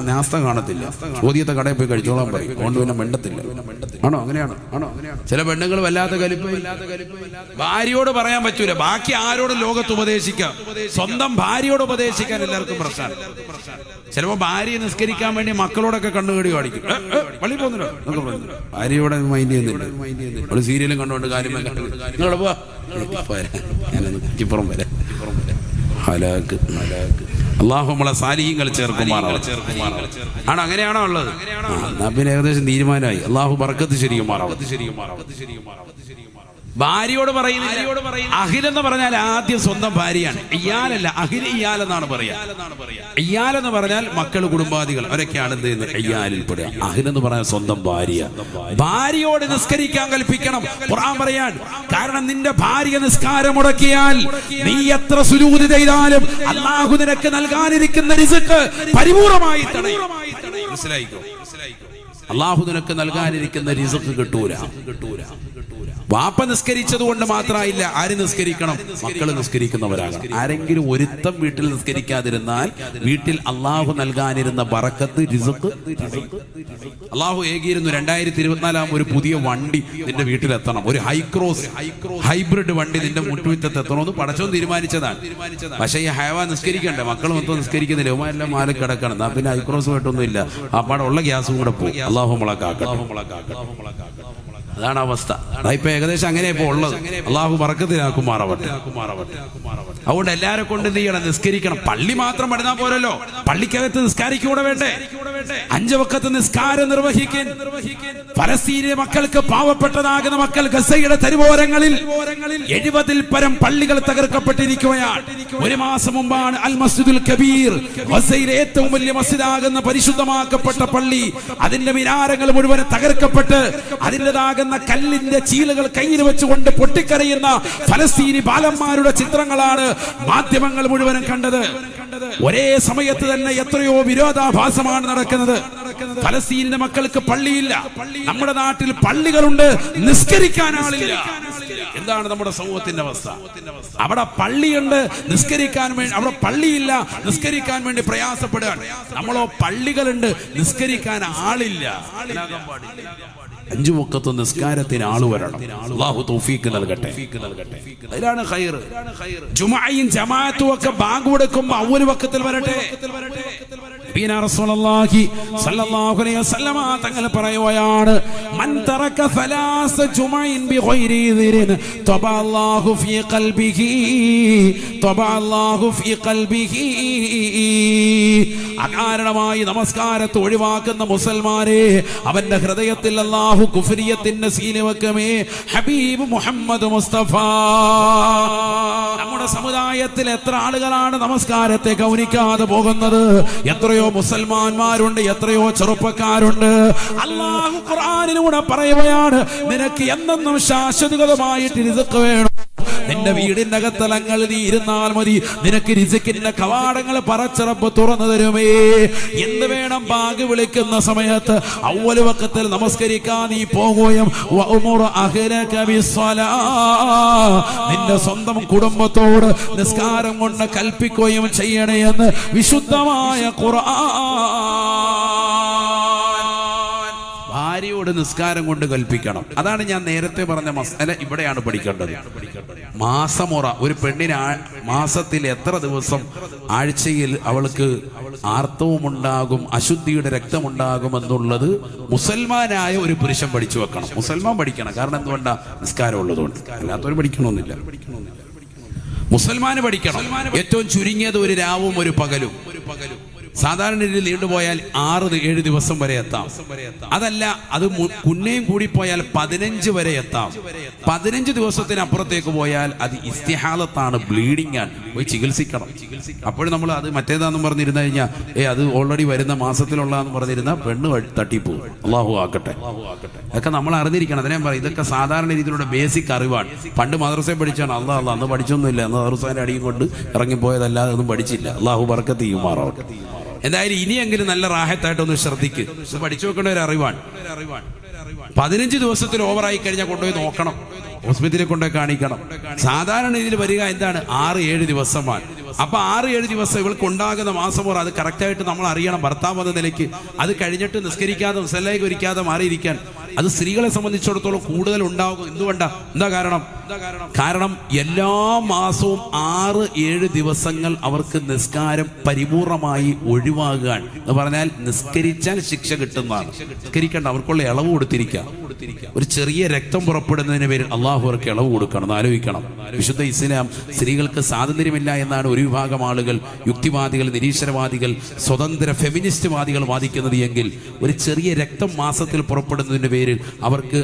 Speaker 1: നാസ്ത കാണത്തില്ല, ചോദ്യത്തെ കടയിൽ പോയി കഴിച്ചോളാൻ പറയും. അതുകൊണ്ട് പിന്നെ മിണ്ടത്തില്ല. ആണോ? അങ്ങനെയാണ്. ചില പെണ്ണുങ്ങൾ വല്ലാത്ത കലിപ്പ്. ഭാര്യയോട് പറയാൻ പറ്റൂല, ബാക്കി ആരോടും ലോകത്ത് ഉപദേശിക്കാം, സ്വന്തം ഭാര്യയോട് ഉപദേശിക്കാൻ എല്ലാവർക്കും പ്രശ്നമാണ്. ചിലപ്പോ ഭാര്യയെ നിസ്കരിക്കാൻ വേണ്ടി മക്കളോടൊക്കെ കണ്ണുകടി കാണിക്കും. പള്ളി പോകുന്നുണ്ടോ എന്നൊക്കെ പറഞ്ഞു. ഭാര്യയോടെ മൈൻഡ് ചെയ്യുന്നില്ല. അവള് സീരിയലും കണ്ടുകൊണ്ട് കാര്യം ഇപ്പുറം വരെ ഹലാക്ക്. അള്ളാഹു നമ്മളെ സാലിഹീങ്ങൾ ചേർക്കുമാറാവട്ടെ. ആണോ? അങ്ങനെയാണോ ഉള്ളത്? എന്നാ പിന്നെ ഏകദേശം തീരുമാനമായി. അള്ളാഹു ബർക്കത്ത് ശരിയുമാറാവട്ടെ. ഭാര്യയോട് പറയുന്നില്ല. അഹിൽ എന്ന് പറഞ്ഞാൽ ആദ്യം സ്വന്തം ഭാര്യയാണ്. ഇയാലല്ല, അഹിൽ ഇയാൽ എന്നാണ് പറയാ. ഇയാൽ എന്ന് പറഞ്ഞാൽ മക്കൾ, കുടുംബാദികൾ, അവരൊക്കെയാണ് എന്ത് ചെയ്യുന്നത്? ഇയാലിൽ പെടുക. അഹിൽ എന്ന് പറഞ്ഞാൽ സ്വന്തം ഭാര്യ. ഭാര്യയോട് നിസ്കരിക്കാൻ കൽപ്പിക്കണം. ഖുർആൻ പറയാൻ കാരണം നിന്റെ ഭാര്യ നിസ്കാരം മുടക്കിയാൽ നീ എത്ര സുജൂദ് ചെയ്താലും അല്ലാഹു നിനക്ക് നൽകാനിരിക്കുന്ന റിസ്ക് പരിപൂർണമായി തടയും. മനസ്സിലായിക്കോ? അല്ലാഹു നിനക്ക് നൽകാനിരിക്കുന്ന റിസ്ക് കിട്ടൂല. വാപ്പ നിസ്കരിച്ചത് കൊണ്ട് മാത്രമായില്ല. ആര് നിസ്കരിക്കണം? മക്കള് നിസ്കരിക്കുന്നവരാകണം. ആരെങ്കിലും ഒരുത്തം വീട്ടിൽ നിസ്കരിക്കാതിരുന്നാൽ വീട്ടിൽ അള്ളാഹു നൽകാനിരുന്ന ബറക്കത്ത്, റിസ്ക് അള്ളാഹു ഏകിയിരുന്നു. 2024 ഒരു പുതിയ വണ്ടി നിന്റെ വീട്ടിലെത്തണം. ഒരു ഹൈക്രോസ് ഹൈബ്രിഡ് വണ്ടി നിന്റെ മുട്ടുമുറ്റത്ത് എത്തണമെന്ന് പടച്ചോൻ തീരുമാനിച്ചതാണ്. പക്ഷേ ഈ ഹൈവാൻ നിസ്കരിക്കണ്ടേ? മക്കൾ മൊത്തം നിസ്കരിക്കുന്നില്ല. ഉമാരെല്ലാം മാലിൽ കിടക്കണം. എന്നാ പിന്നെ ഹൈക്രോസ് ആയിട്ടൊന്നും ഇല്ല. ആ പാടുള്ള ഗ്യാസും കൂടെ പോകും. അള്ളാഹു മുളക്കാക്കണം. അതാണ് അവസ്ഥ. ഇപ്പൊ ഏകദേശം അങ്ങനെ ഇപ്പൊ ഉള്ളത്. അള്ളാഹു ബറക്കത്തിലാക്കുമാറാവട്ടെ. അതുകൊണ്ട് എല്ലാരെ കൊണ്ട് എന്ത് ചെയ്യണം? നിസ്കരിക്കണം. പള്ളി മാത്രം പണിതാൽ പോരല്ലോ, പള്ളിക്കകത്ത് നിസ്കാരിക്കൂടെ വേണ്ടേ? 5 വഖത്ത് നിസ്കാരം നിർവഹിക്കാൻ ഫലസ്തീനിലെ മക്കൾക്ക്, പാവപ്പെട്ടതാകുന്ന മക്കൾ ഗസയുടെ തെരുവോരങ്ങളിൽ 70-ൽ പരം പള്ളികൾ തകർക്കപ്പെട്ടിരിക്കുകയാണ്. 1 മാസം മുമ്പാണ് അൽ മസ്ജിദുൽ കബീർ, ഗസയിലെ ഏറ്റവും വലിയ മസ്ജിദാകുന്ന പരിശുദ്ധമാക്കപ്പെട്ട പള്ളി, അതിന്റെ മിനാരങ്ങൾ മുഴുവൻ തകർക്കപ്പെട്ട് അതിൻ്റെതാകുന്ന കല്ലിന്റെ ചീലുകൾ കയ്യിൽ വെച്ചുകൊണ്ട് പൊട്ടിക്കരയുന്ന ഫലസ്തീനി ബാലന്മാരുടെ ചിത്രങ്ങളാണ് മാധ്യമങ്ങൾ മുഴുവനും കണ്ടത്. ഒരേ സമയത്ത് തന്നെ എത്രയോ വിരോധാഭാസമാണ് നടക്കുന്നത്. ഫലസ്തീനിന്റെ മക്കൾക്ക് പള്ളിയില്ല, നമ്മുടെ നാട്ടിൽ പള്ളികളുണ്ട്, നിസ്കരിക്കാൻ ആളില്ല. എന്താണ് നമ്മുടെ സമൂഹത്തിന്റെ അവസ്ഥ? അവിടെ പള്ളിയുണ്ട്, നിസ്കരിക്കാൻ വേണ്ടി, അവിടെ പള്ളിയില്ല, നിസ്കരിക്കാൻ വേണ്ടി പ്രയാസപ്പെടുകയാണ്. നമ്മളോ പള്ളികളുണ്ട്, നിസ്കരിക്കാൻ ആളില്ല. 5 വഖത്ത് നിസ്കാരത്തിന് ആള് വരണം. അല്ലാഹു തൗഫീഖ് നൽകട്ടെ. അതിലാണ് ഖൈർ. ജുമുഅയും ജമാഅത്തും ഒക്കെ ബാങ്ക് കൊടുക്കുമ്പോൾ അവ്വൽ വഖത്തിൽ വരട്ടെ. റസൂലുള്ളാഹി സ്വല്ലല്ലാഹു അലൈഹി വസല്ലമ തങ്ങൾ പറയുകയാണ്, മൻ തറക സലാസ ജുമഇൻ ബിഗൈരി ദിരിൻ തബഅല്ലാഹു ഫീ ഖൽബിഹി, തബഅല്ലാഹു ഫീ ഖൽബിഹി. അകാരണമായി നമസ്കാരത്തെ ഒഴിവാക്കുന്ന മുസൽമാനെ അവന്റെ ഹൃദയത്തിൽ അല്ലാഹു കുഫ്രിയത്തിന്റെ സീല വെക്കുമേ. ഹബീബ് മുഹമ്മദ് മുസ്തഫ. നമ്മുടെ സമുദായത്തിൽ എത്ര ആളുകളാണ് നമസ്കാരത്തെ ഗൗനിക്കാതെ പോകുന്നത്? എത്രയോ മുസൽമാന്മാരുണ്ട്, എത്രയോ ചെറുപ്പക്കാരുണ്ട്. അല്ലാഹു ഖുർആനിലൂടെ പറയുകയാണ്, നിനക്ക് എന്നെന്നും ശാശ്വതമായിട്ട് റിസ്ക് വേണം. നിന്റെ വീടിന്റെ അകത്തലങ്ങളിൽ നീ ഇരുന്നാൽ മതി, നിനക്ക് റിസ്കിന്റെ കവാടങ്ങൾ പറച്ചറപ്പ് തുറന്നു തരുമേ. എന്ത് വേണം? ബാങ്ക് വിളിക്കുന്ന സമയത്ത് അവ്വൽ വഖത്തിൽ നമസ്കരിക്കാൻ നീ പോകുകയും നിന്റെ സ്വന്തം കുടുംബത്തോട് നിസ്കാരം കൊണ്ട് കൽപ്പിക്കുകയും ചെയ്യണേ എന്ന് വിശുദ്ധമായ ഖുർആൻ. ഭാര്യയോട് നിസ്കാരം കൊണ്ട് കൽപ്പിക്കണം. അതാണ് ഞാൻ നേരത്തെ പറഞ്ഞ മസല. ഇവിടെയാണ് പഠിക്കേണ്ടത്. മാസമുറ. ഒരു പെണ്ണിന് മാസത്തിൽ എത്ര ദിവസം, ആഴ്ചയിൽ അവൾക്ക് ആർത്തവം ഉണ്ടാകും, അശുദ്ധിയുടെ രക്തമുണ്ടാകും എന്നുള്ളത് മുസൽമാനായ ഒരു പുരുഷൻ പഠിച്ചു വെക്കണം. മുസൽമാൻ പഠിക്കണം. കാരണം എന്തുകൊണ്ടാ? നിസ്കാരം ഉള്ളതുകൊണ്ട്. അല്ലാത്തവർ പഠിക്കണമെന്നില്ല. മുസൽമാന് പഠിക്കണം. ഏറ്റവും ചുരുങ്ങിയത് ഒരു രാവും ഒരു പകലും. സാധാരണ രീതിയിൽ നീണ്ടുപോയാൽ 6-7 ദിവസം വരെ എത്താം. അതല്ല, അത് കുന്നയും കൂടി പോയാൽ 15 വരെ എത്താം. 15 ദിവസത്തിനപ്പുറത്തേക്ക് പോയാൽ അത് ഇസ്തിഹാലത്താണ്, ബ്ലീഡിംഗ് ആണ്, പോയി ചികിത്സിക്കണം. അപ്പോഴും നമ്മൾ അത് മറ്റേതാന്ന് പറഞ്ഞിരുന്നു കഴിഞ്ഞാൽ അത് ഓൾറെഡി വരുന്ന മാസത്തിലുള്ളതെന്ന് പറഞ്ഞിരുന്ന പെണ്ണ് തട്ടിപ്പോവും. അള്ളാഹു ആക്കട്ടെ. അതൊക്കെ നമ്മൾ അറിഞ്ഞിരിക്കണം. അതിനെ പറയും, ഇതൊക്കെ സാധാരണ രീതിയിലുള്ള ബേസിക് അറിവാണ്. പണ്ട് മദ്രസയിൽ പഠിച്ചാണ്. അള്ളാഹ് അന്ന് പഠിച്ചൊന്നുമില്ല, അന്ന് മദ്രസേൻ്റെ അടിയും കൊണ്ട് ഇറങ്ങിപ്പോയതല്ലാതെ ഒന്നും പഠിച്ചില്ല. അള്ളാഹു ബർക്കത്ത് ചെയ്യുമാറാവട്ടെ. എന്തായാലും ഇനിയെങ്കിലും നല്ല റാഹത്തായിട്ടൊന്ന് ശ്രദ്ധിക്ക്. പഠിച്ചു വെക്കേണ്ട ഒരു അറിവാണ്. 15 ദിവസത്തിൽ ഓവറായി കഴിഞ്ഞാൽ കൊണ്ടുപോയി നോക്കണം, ഹോസ്പിറ്റലിൽ കൊണ്ടുപോയി കാണിക്കണം. സാധാരണ രീതിയിൽ വരിക എന്താണ്? 6-7 ദിവസമാണ്. അപ്പൊ 6-7 ദിവസം ഇവൾക്ക് ഉണ്ടാകുന്ന മാസമുറ അത് കറക്റ്റായിട്ട് നമ്മൾ അറിയണം. ഭർത്താവ് എന്ന നിലയ്ക്ക് അത് കഴിഞ്ഞിട്ട് നിസ്കരിക്കാതെ മുസല്ലയ്ക്ക് ഒരിക്കാതെ മാറിയിരിക്കാൻ അത് സ്ത്രീകളെ സംബന്ധിച്ചിടത്തോളം കൂടുതൽ ഉണ്ടാകും. എന്തുകൊണ്ടാ? എന്താ കാരണം എല്ലാ മാസവും 6-7 ദിവസങ്ങൾ അവർക്ക് നിസ്കാരം പരിപൂർണമായി ഒഴിവാകുക എന്ന് പറഞ്ഞാൽ നിസ്കരിച്ചാൽ ശിക്ഷ കിട്ടുന്നതാണ്. നിസ്കരിക്കേണ്ട, അവർക്കുള്ള ഇളവ് കൊടുത്തിരിക്കുക. ഒരു ചെറിയ രക്തം പുറപ്പെടുന്നതിന് പേരിൽ അള്ളാഹു അവർക്ക് ഇളവ് കൊടുക്കണം. ആലോചിക്കണം. വിശുദ്ധ ഇസ്ലാം സ്ത്രീകൾക്ക് സ്വാതന്ത്ര്യമില്ല എന്നാണ് ഒരു വിഭാഗം ആളുകൾ, യുക്തിവാദികൾ, നിരീശ്വരവാദികൾ, സ്വതന്ത്ര ഫെമിനിസ്റ്റ്വാദികൾ വാദിക്കുന്നത് എങ്കിൽ ഒരു ചെറിയ രക്തം മാസത്തിൽ പുറപ്പെടുന്നതിന്റെ പേരിൽ അവർക്ക്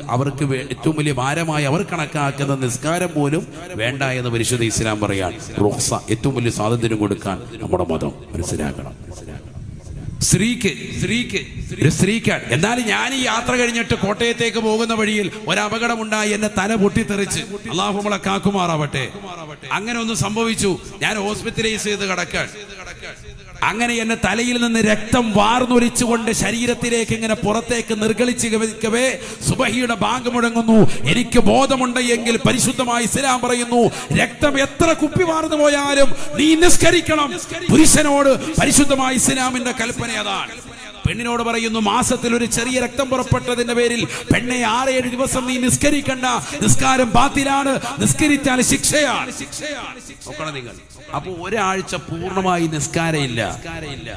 Speaker 1: ഏറ്റവും വലിയ ഭാരമായി അവർ കണക്കാക്കുന്ന നിസ്കാരം പോലും വേണ്ട എന്ന് പരിശുദ്ധ ഇസ്ലാം പറയാൻ റുഖ്സ, ഏറ്റവും വലിയ സ്വാതന്ത്ര്യം കൊടുക്കാൻ നമ്മുടെ മതം മനസ്സിലാക്കണം. സ്ത്രീക്ക് എന്നാലും ഞാൻ ഈ യാത്ര കഴിഞ്ഞിട്ട് കോട്ടയത്തേക്ക് പോകുന്ന വഴിയിൽ ഒരു അപകടമുണ്ടായി, എന്നെ തല പൊട്ടിത്തെറിച്ച്. അള്ളാഹു നമ്മളെ കാക്കുമാറാവട്ടെ. അങ്ങനെ ഒന്നും സംഭവിച്ചു. ഞാൻ ഹോസ്പിറ്റലൈസ് ചെയ്ത് കിടക്കാൻ. അങ്ങനെ എന്നെ തലയിൽ നിന്ന് രക്തം വാർന്നൊലിച്ചുകൊണ്ട് ശരീരത്തിലേക്ക് ഇങ്ങനെ പുറത്തേക്ക് നിർഗളിച്ച് സുബഹിയുടെ ബാങ്ക് മുഴങ്ങുന്നു. എനിക്ക് ബോധമുണ്ട് എങ്കിൽ പരിശുദ്ധമായി ഇസ്ലാം പറയുന്നു, രക്തം എത്ര കുപ്പി വാർന്നു പോയാലും നീ നിസ്കരിക്കണം. പുരുഷനോട് പരിശുദ്ധമായി ഇസ്ലാമിന്റെ കൽപ്പന അതാണ്. പെണ്ണിനോട് പറയുന്നു, മാസത്തിൽ ഒരു ചെറിയ രക്തം പുറപ്പെട്ടതിന്റെ പേരിൽ പെണ്ണെ 6-7 ദിവസം നീ നിസ്കരിക്കണ്ട, നിസ്കാരം ബാത്തിലാണ്, നിസ്കരിച്ചാൽ ശിക്ഷയാണ്. നോക്കണം നിങ്ങൾ. അപ്പൊ ഒരാഴ്ച പൂർണ്ണമായി നിസ്കാരം ഇല്ല.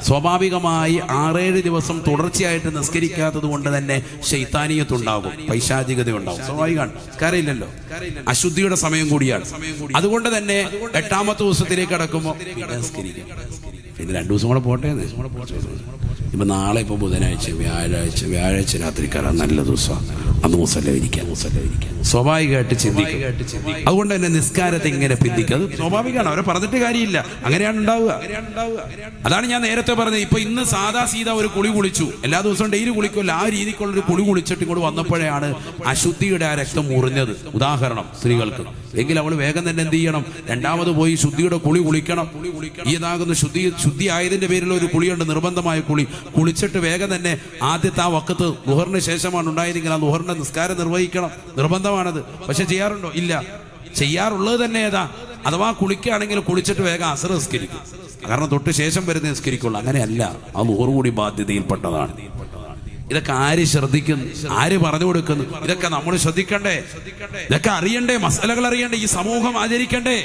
Speaker 1: സ്വാഭാവികമായി 6-7 ദിവസം തുടർച്ചയായിട്ട് നിസ്കരിക്കാത്തത് കൊണ്ട് തന്നെ ശൈത്താനിയത്തുണ്ടാകും, പൈശാചികത ഉണ്ടാകും. സ്വാഭാവികമാണ്. നിസ്കാരം ഇല്ലല്ലോ, അശുദ്ധിയുടെ സമയം കൂടിയാണ്. അതുകൊണ്ട് തന്നെ 8ാമത്തെ ദിവസത്തിലേക്ക് കടക്കുമ്പോൾ നിസ്കരിക്കാം. പിന്നെ 2 ദിവസം കൂടെ പോട്ടെ. ഇപ്പൊ നാളെ ഇപ്പൊ ബുധനാഴ്ച, വ്യാഴാഴ്ച രാത്രി കയറാൻ നല്ല ദിവസമാണ്, അന്ന് മുസല്ല ഇരിക്കാൻ സ്വാഭാവികമായിട്ട് ചിന്തിക്കും. അതുകൊണ്ട് തന്നെ നിസ്കാരത്തെ ഇങ്ങനെ പിന്തിക്കും. അത് സ്വാഭാവികമാണ്, അവരെ പറഞ്ഞിട്ട് കാര്യമില്ല, അങ്ങനെയാണ് ഉണ്ടാവുക. അതാണ് ഞാൻ നേരത്തെ പറഞ്ഞത്. ഇപ്പൊ ഇന്ന് സാദാ സീതാ ഒരു കുളി കുളിച്ചു, എല്ലാ ദിവസവും ഡെയിലി കുളിക്കുമല്ലോ, ആ രീതിക്കുള്ളൊരു കുളി കുളിച്ചിട്ട് ഇങ്ങോട്ട് വന്നപ്പോഴാണ് അശുദ്ധിയുടെ ആ രക്തം മുറിഞ്ഞത്. ഉദാഹരണം സ്ത്രീകൾക്ക്. എങ്കിൽ അവൾ വേഗം തന്നെ എന്ത് ചെയ്യണം? 2ാമത് പോയി ശുദ്ധിയുടെ കുളി കുളിക്കണം. ഈതാകുന്ന ശുദ്ധി ആയതിന്റെ പേരിൽ ഒരു കുളിയുണ്ട്, നിർബന്ധമായ കുളി. കുളിച്ചിട്ട് വേഗം തന്നെ ആദ്യത്തെ ആ വക്കത്ത് ളുഹറിന് ശേഷമാണ് ഉണ്ടായതെങ്കിൽ ആ ളുഹറിന്റെ നിസ്കാരം നിർവഹിക്കണം, നിർബന്ധമാണത്. പക്ഷെ ചെയ്യാറുണ്ടോ? ഇല്ല. ചെയ്യാറുള്ളത് തന്നെ ഏതാ? അഥവാ കുളിക്കുകയാണെങ്കിൽ കുളിച്ചിട്ട് വേഗം അസർ നിസ്കരിക്കും, കാരണം തൊട്ട് ശേഷം വരുന്ന നിസ്കരിക്കുള്ളൂ. അങ്ങനെയല്ല, ആ ളുഹർ കൂടി ബാധ്യതയിൽപ്പെട്ടതാണ്. ഇതൊക്കെ ആര് ശ്രദ്ധിക്കുന്നു? ആര് പറഞ്ഞു കൊടുക്കുന്നു? ഇതൊക്കെ നമ്മൾ ശ്രദ്ധിക്കണ്ടേ? ഇതൊക്കെ അറിയണ്ടേ? മസലകൾ അറിയണ്ടേ? ഈ സമൂഹം ആചരിക്കണ്ടേ?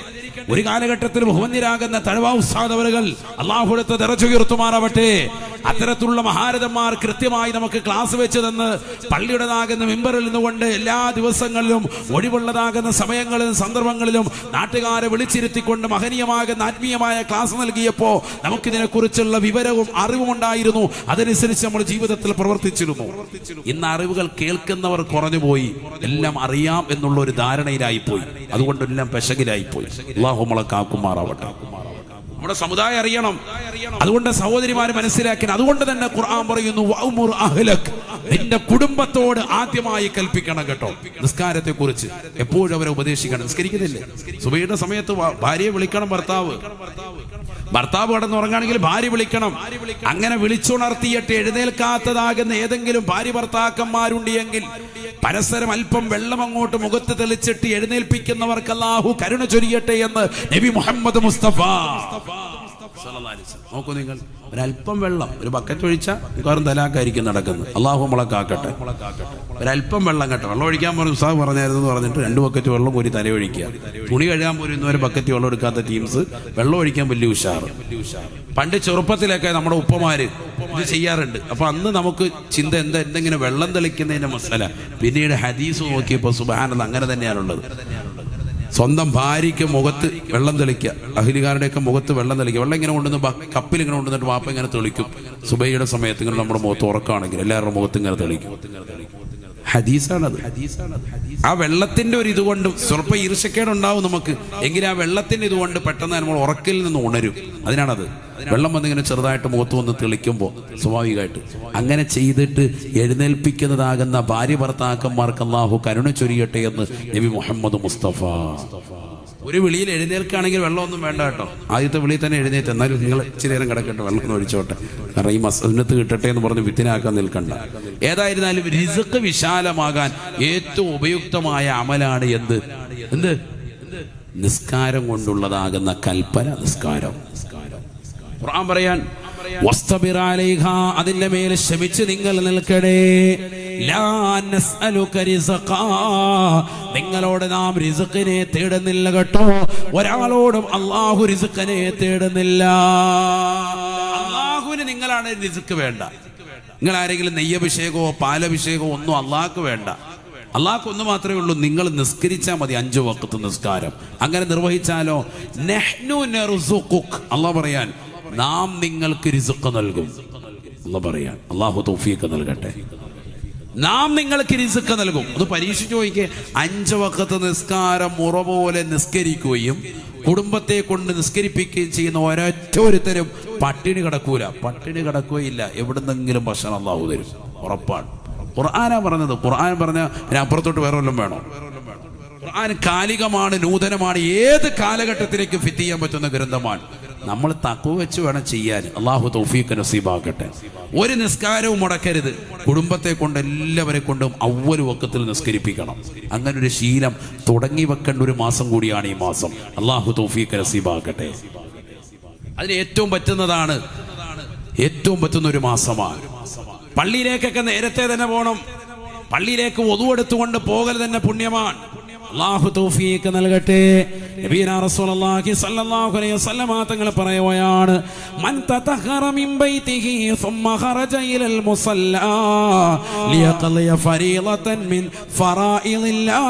Speaker 1: ഒരു കാലഘട്ടത്തിൽ ബഹുവന്യരാകുന്ന തഴവാ ഉസ്താദ് അവറുകൾ അള്ളാഹുവിടുത്തെ ദറജുയർത്തുമാറാവട്ടെ, അത്തരത്തിലുള്ള മഹാരഥന്മാർ കൃത്യമായി നമുക്ക് ക്ലാസ് വെച്ച് തന്ന് പള്ളിയുടേതാകുന്ന മെമ്പറിൽ നിന്നുകൊണ്ട് എല്ലാ ദിവസങ്ങളിലും ഒഴിവുള്ളതാകുന്ന സമയങ്ങളിലും സന്ദർഭങ്ങളിലും നാട്ടുകാരെ വിളിച്ചിരുത്തിക്കൊണ്ട് മഹനീയമാകുന്ന ആത്മീയമായ ക്ലാസ് നൽകിയപ്പോൾ നമുക്കിതിനെക്കുറിച്ചുള്ള വിവരവും അറിവും ഉണ്ടായിരുന്നു. അതനുസരിച്ച് നമ്മൾ ജീവിതത്തിൽ പ്രവർത്തിച്ചിരുന്നു. ഇന്ന് അറിവുകൾ കേൾക്കുന്നവർ കുറഞ്ഞുപോയി, എല്ലാം അറിയാം എന്നുള്ള ഒരു ധാരണയിലായി പോയി. അതുകൊണ്ടെല്ലാം പെശകിലായിപ്പോയി. അല്ലാഹു നമ്മളെ കാക്കുമാറാവട്ടെ. നമ്മുടെ സമുദായം അറിയണം. അതുകൊണ്ട് സഹോദരിമാരെ മനസ്സിലാക്കി. അതുകൊണ്ട് തന്നെ ഖുർആൻ പറയുന്നു, വഅ്മുർ അഹ്ലക്, നിന്റെ കുടുംബത്തോട് ആദ്യമായി കൽപ്പിക്കണം കേട്ടോ നിസ്കാരത്തെ കുറിച്ച്. എപ്പോഴും അവരെ ഉപദേശിക്കണം. നിസ്കരിക്കുന്നില്ലേ? സുബഹിയുടെ സമയത്ത് ഭാര്യയെ വിളിക്കണം ഭർത്താവ് കിടന്നുറങ്ങുകയാണെങ്കിൽ ഭാര്യ വിളിക്കണം. അങ്ങനെ വിളിച്ചുണർത്തിയിട്ട് എഴുന്നേൽക്കാത്തതാകുന്ന ഏതെങ്കിലും ഭാര്യ ഭർത്താക്കന്മാരുണ്ടെങ്കിൽ പരസ്പരം അല്പം വെള്ളം അങ്ങോട്ട് മുഖത്ത് തെളിച്ചിട്ട് എഴുന്നേൽപ്പിക്കുന്നവർക്ക് അല്ലാഹു കരുണ ചൊരിയട്ടെ എന്ന് നബി മുഹമ്മദ് മുസ്തഫ. നോക്കൂ നിങ്ങൾ, ഒരല്പം വെള്ളം, ഒരു ബക്കറ്റ് ഒഴിച്ചാൽ മിക്കവാറും തലാക്കായിരിക്കും നടക്കുന്നത്. അള്ളാഹു നമ്മളെ കാക്കട്ടെ. ഒരല്പം വെള്ളം കേട്ടോ, വെള്ളം ഒഴിക്കാൻ പോലും ഉസ്താദ് പറഞ്ഞായിരുന്നു എന്ന് പറഞ്ഞിട്ട് 2 ബക്കറ്റ് വെള്ളം കോരി തലയൊഴിക്കുക. തുണി കഴുകാൻ പോലും ഇന്നുവരെ ബക്കറ്റ് വെള്ളം എടുക്കാത്ത ടീംസ് വെള്ളം ഒഴിക്കാൻ വലിയ ഉഷാറ്. പണ്ട് ചെറുപ്പത്തിലൊക്കെ നമ്മുടെ ഉപ്പമാര് ഇത് ചെയ്യാറുണ്ട്. അപ്പൊ അന്ന് നമുക്ക് ചിന്ത എന്തെങ്കിലും വെള്ളം തെളിക്കുന്നതിന്റെ മസല. പിന്നീട് ഹദീസ് നോക്കിയപ്പോൾ സുബ്ഹാനല്ലാഹ് അങ്ങനെ തന്നെയാണുള്ളത്. സ്വന്തം ഭാര്യയ്ക്ക് മുഖത്ത് വെള്ളം തെളിക്കുക, അഹിലുകാരുടെയൊക്കെ മുഖത്ത് വെള്ളം തെളിക്കുക. വെള്ളം ഇങ്ങനെ കൊണ്ടുവന്ന് കപ്പിൽ ഇങ്ങനെ കൊണ്ടുവന്നിട്ട് വാപ്പ ഇങ്ങനെ തെളിക്കും. സുബഹിയുടെ സമയത്ത് ഇങ്ങനെ നമ്മുടെ മുഖത്ത് ഉറക്കാണെങ്കിൽ എല്ലാവരുടെ മുഖത്ത് ഇങ്ങനെ തെളിക്കും. ഹദീസാണത്. ആ വെള്ളത്തിന്റെ ഒരു ഇതുകൊണ്ട് സ്വല്പം ഈർഷ്യക്കേടുണ്ടാവും നമുക്ക്, എങ്കിൽ ആ വെള്ളത്തിന്റെ ഇതുകൊണ്ട് പെട്ടെന്ന് നമ്മൾ ഉറക്കിൽ നിന്ന് ഉണരും. അതിനാണത്. വെള്ളം വന്നിങ്ങനെ ചെറുതായിട്ട് മുഖത്ത് വന്ന് തെളിക്കുമ്പോൾ സ്വാഭാവികമായിട്ട് അങ്ങനെ ചെയ്തിട്ട് എഴുന്നേൽപ്പിക്കുന്നതാകുന്ന ഭാര്യ ഭർത്താക്കന്മാർക്ക് അല്ലാഹു കരുണ ചൊരിയട്ടെ എന്ന് നബി മുഹമ്മദ് മുസ്തഫ. ഒരു വിളിയിൽ എഴുന്നേൽക്കുകയാണെങ്കിൽ വെള്ളമൊന്നും വേണ്ട കേട്ടോ. ആദ്യത്തെ വിളിയിൽ തന്നെ എഴുന്നേറ്റ്, എന്നാലും നിങ്ങൾ ഇച്ചിരി നേരം കിടക്കട്ടെ, വെള്ളം ഒഴിച്ചോട്ടെ, കാരണം ഈ മസ്ജിദത്ത് കിട്ടട്ടെ എന്ന് പറഞ്ഞ് വിത്തിനാക്കാൻ നിൽക്കണ്ട. ഏതായിരുന്നാലും റിസ്ക് വിശാലമാകാൻ ഏറ്റവും ഉപയുക്തമായ അമലാണ് എന്ത് നിസ്കാരം കൊണ്ടുള്ളതാകുന്ന കൽപ്പന. നിസ്കാരം ഖുർആൻ പറയാൻ, വസ്തബിർ അലൈഹാ, അതിന്റെ മേൽ ക്ഷമിച്ച് നിങ്ങൾ നിൽക്കണേ. ലാ നസ്അലുക റിസ്ഖാ, നിങ്ങളോട് നാം റിസ്ഖിനെ തേടുന്നില്ല കേട്ടോ. ഒരാളോടും അല്ലാഹു റിസ്ഖിനെ തേടുന്നില്ല. അല്ലാഹുവിന് നിങ്ങളാണ് റിസ്ഖ് വേണ്ട. നിങ്ങൾ ആരെങ്കിലും നെയ്യഭിഷേകമോ പാലഭിഷേകമോ ഒന്നും അല്ലാഹുക്ക് വേണ്ട. അല്ലാഹുക്ക് ഒന്ന് മാത്രമേ ഉള്ളൂ, നിങ്ങൾ നിസ്കരിച്ചാൽ മതി. 5 വഖത്ത് നിസ്കാരം അങ്ങനെ നിർവഹിച്ചാലോ, നഹ്നു നർസുഖുക്, അല്ലാഹു പറയാൻ നാം നിങ്ങൾക്ക് റിസ്ഖ് നൽകും. അല്ലാഹു പറയാൻ, അല്ലാഹു തൗഫീഖ് നൽകട്ടെ. നാം നിങ്ങൾക്ക് റിസ്ഖ് നൽകും. അത് പരീക്ഷിച്ചു നോക്കിക്കേ. 5 വഖത്ത് നിസ്കാരം മുറ പോലെ നിസ്കരിക്കുകയും കുടുംബത്തെ കൊണ്ട് നിസ്കരിപ്പിക്കുകയും ചെയ്യുന്ന ഒരൊറ്റൊരുത്തരും പട്ടിണി കിടക്കുകയില്ല. എവിടുന്നെങ്കിലും ഭക്ഷണം അല്ലാഹു തരും, ഉറപ്പാണ്. ഖുർആനാ പറഞ്ഞത്. ഖുർആൻ പറഞ്ഞ പിന്നെ അപ്പുറത്തോട്ട് വേറെ വല്ലതും വേണോ? ഖുർആൻ കാലികമാണ്, നൂതനമാണ്, ഏത് കാലഘട്ടത്തിലേക്ക് ഫിറ്റ് ചെയ്യാൻ പറ്റുന്ന ഗ്രന്ഥമാണ്. നമ്മൾ തഖ്വ വെച്ച് വേണം ചെയ്യാൻ. അല്ലാഹു തൗഫീഖ് നസീബാക്കട്ടെ. ഒരു നിസ്കാരവും മുടക്കരുത്. കുടുംബത്തെ കൊണ്ട് എല്ലാവരെ കൊണ്ടും അവ്വൽ വഖത്തിൽ നിസ്കരിപ്പിക്കണം. അങ്ങനെ ഒരു ശീലം തുടങ്ങി വെക്കേണ്ട ഒരു മാസം കൂടിയാണ് ഈ മാസം. അല്ലാഹു തൗഫീഖ് നസീബാക്കട്ടെ. അതിന് ഏറ്റവും പറ്റുന്നതാണ് ഏറ്റവും പറ്റുന്ന ഒരു മാസമാണ്. പള്ളിയിലേക്കൊക്കെ നേരത്തെ തന്നെ പോകണം. പള്ളിയിലേക്ക് ഒതു എടുത്തുകൊണ്ട് പോകൽ തന്നെ പുണ്യമാണ്. അല്ലാഹു തൗഫീഖ് നൽകട്ടെ. നബിയനാ റസൂലുള്ളാഹി സ്വല്ലല്ലാഹു അലൈഹി വസല്ലം തങ്ങൾ പറയുകയാണ്, മൻ തതഹറ മിൻ ബൈതിഹി സുമ്മ ഖറജ ഇലൽ മുസല്ലാ ലിയഖളിയ ഫരീളതൻ മിൻ ഫറായിദില്ലാഹ്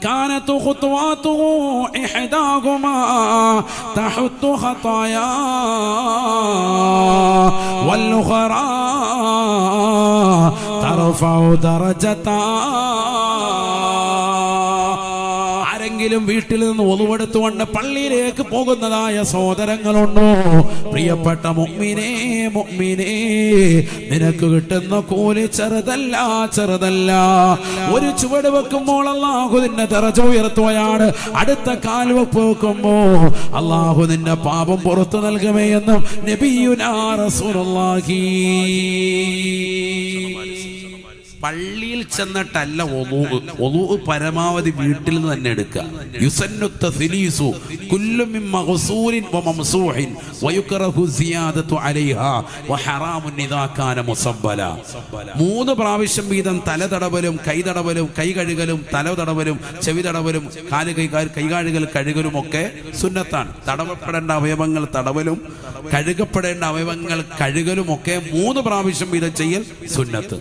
Speaker 1: كانت خطواته إحداهما تحط خطايا والأخرى ترفع درجتا. ആരെങ്കിലും വീട്ടിൽ നിന്ന് ഒളിവെടുത്തുകൊണ്ട് പള്ളിയിലേക്ക് പോകുന്നതായ സഹോദരങ്ങളുണ്ടോ? പ്രിയപ്പെട്ട മുഅ്മിനേ, നിനക്ക് കിട്ടുന്ന കൂലി ചെറുതല്ല. ഒരു ചുവട് വെക്കുമ്പോൾ അല്ലാഹു നിന്നെ ദറജ ഉയർത്തുകയാണ്. അടുത്ത കാൽവെപ്പ് വെക്കുമ്പോ അല്ലാഹു നിന്റെ പാപം പുറത്തു നൽകുമേ എന്നും നബിയുനാ റസൂലുള്ളാഹി. പള്ളിയിൽ ചെന്നിട്ടല്ല ഒളു പരമാവധി വീട്ടിൽ നിന്ന് തന്നെ എടുക്കുക. യുസന്നു തസ്ലീസു കുല്ലു മിൻ മഗ്സൂലിൻ വമംസൂഹിൻ വയുക്റഹു സിയാദതു അലൈഹാ വഹറാമുൻ ഇദാ കാന മുസബ്ബല. 3 പ്രാവശ്യം വീതം തലതടവലും കൈതടവലും കൈ കഴുകലും തലതടവലും ചെവി തടവലും കഴുകലും ഒക്കെ സുന്നത്താണ്. തടവപ്പെടേണ്ട അവയവങ്ങൾ തടവലും കഴുകപ്പെടേണ്ട അവയവങ്ങൾ കഴുകലും ഒക്കെ 3 പ്രാവശ്യം വീതം ചെയ്യൽ സുന്നത്ത്.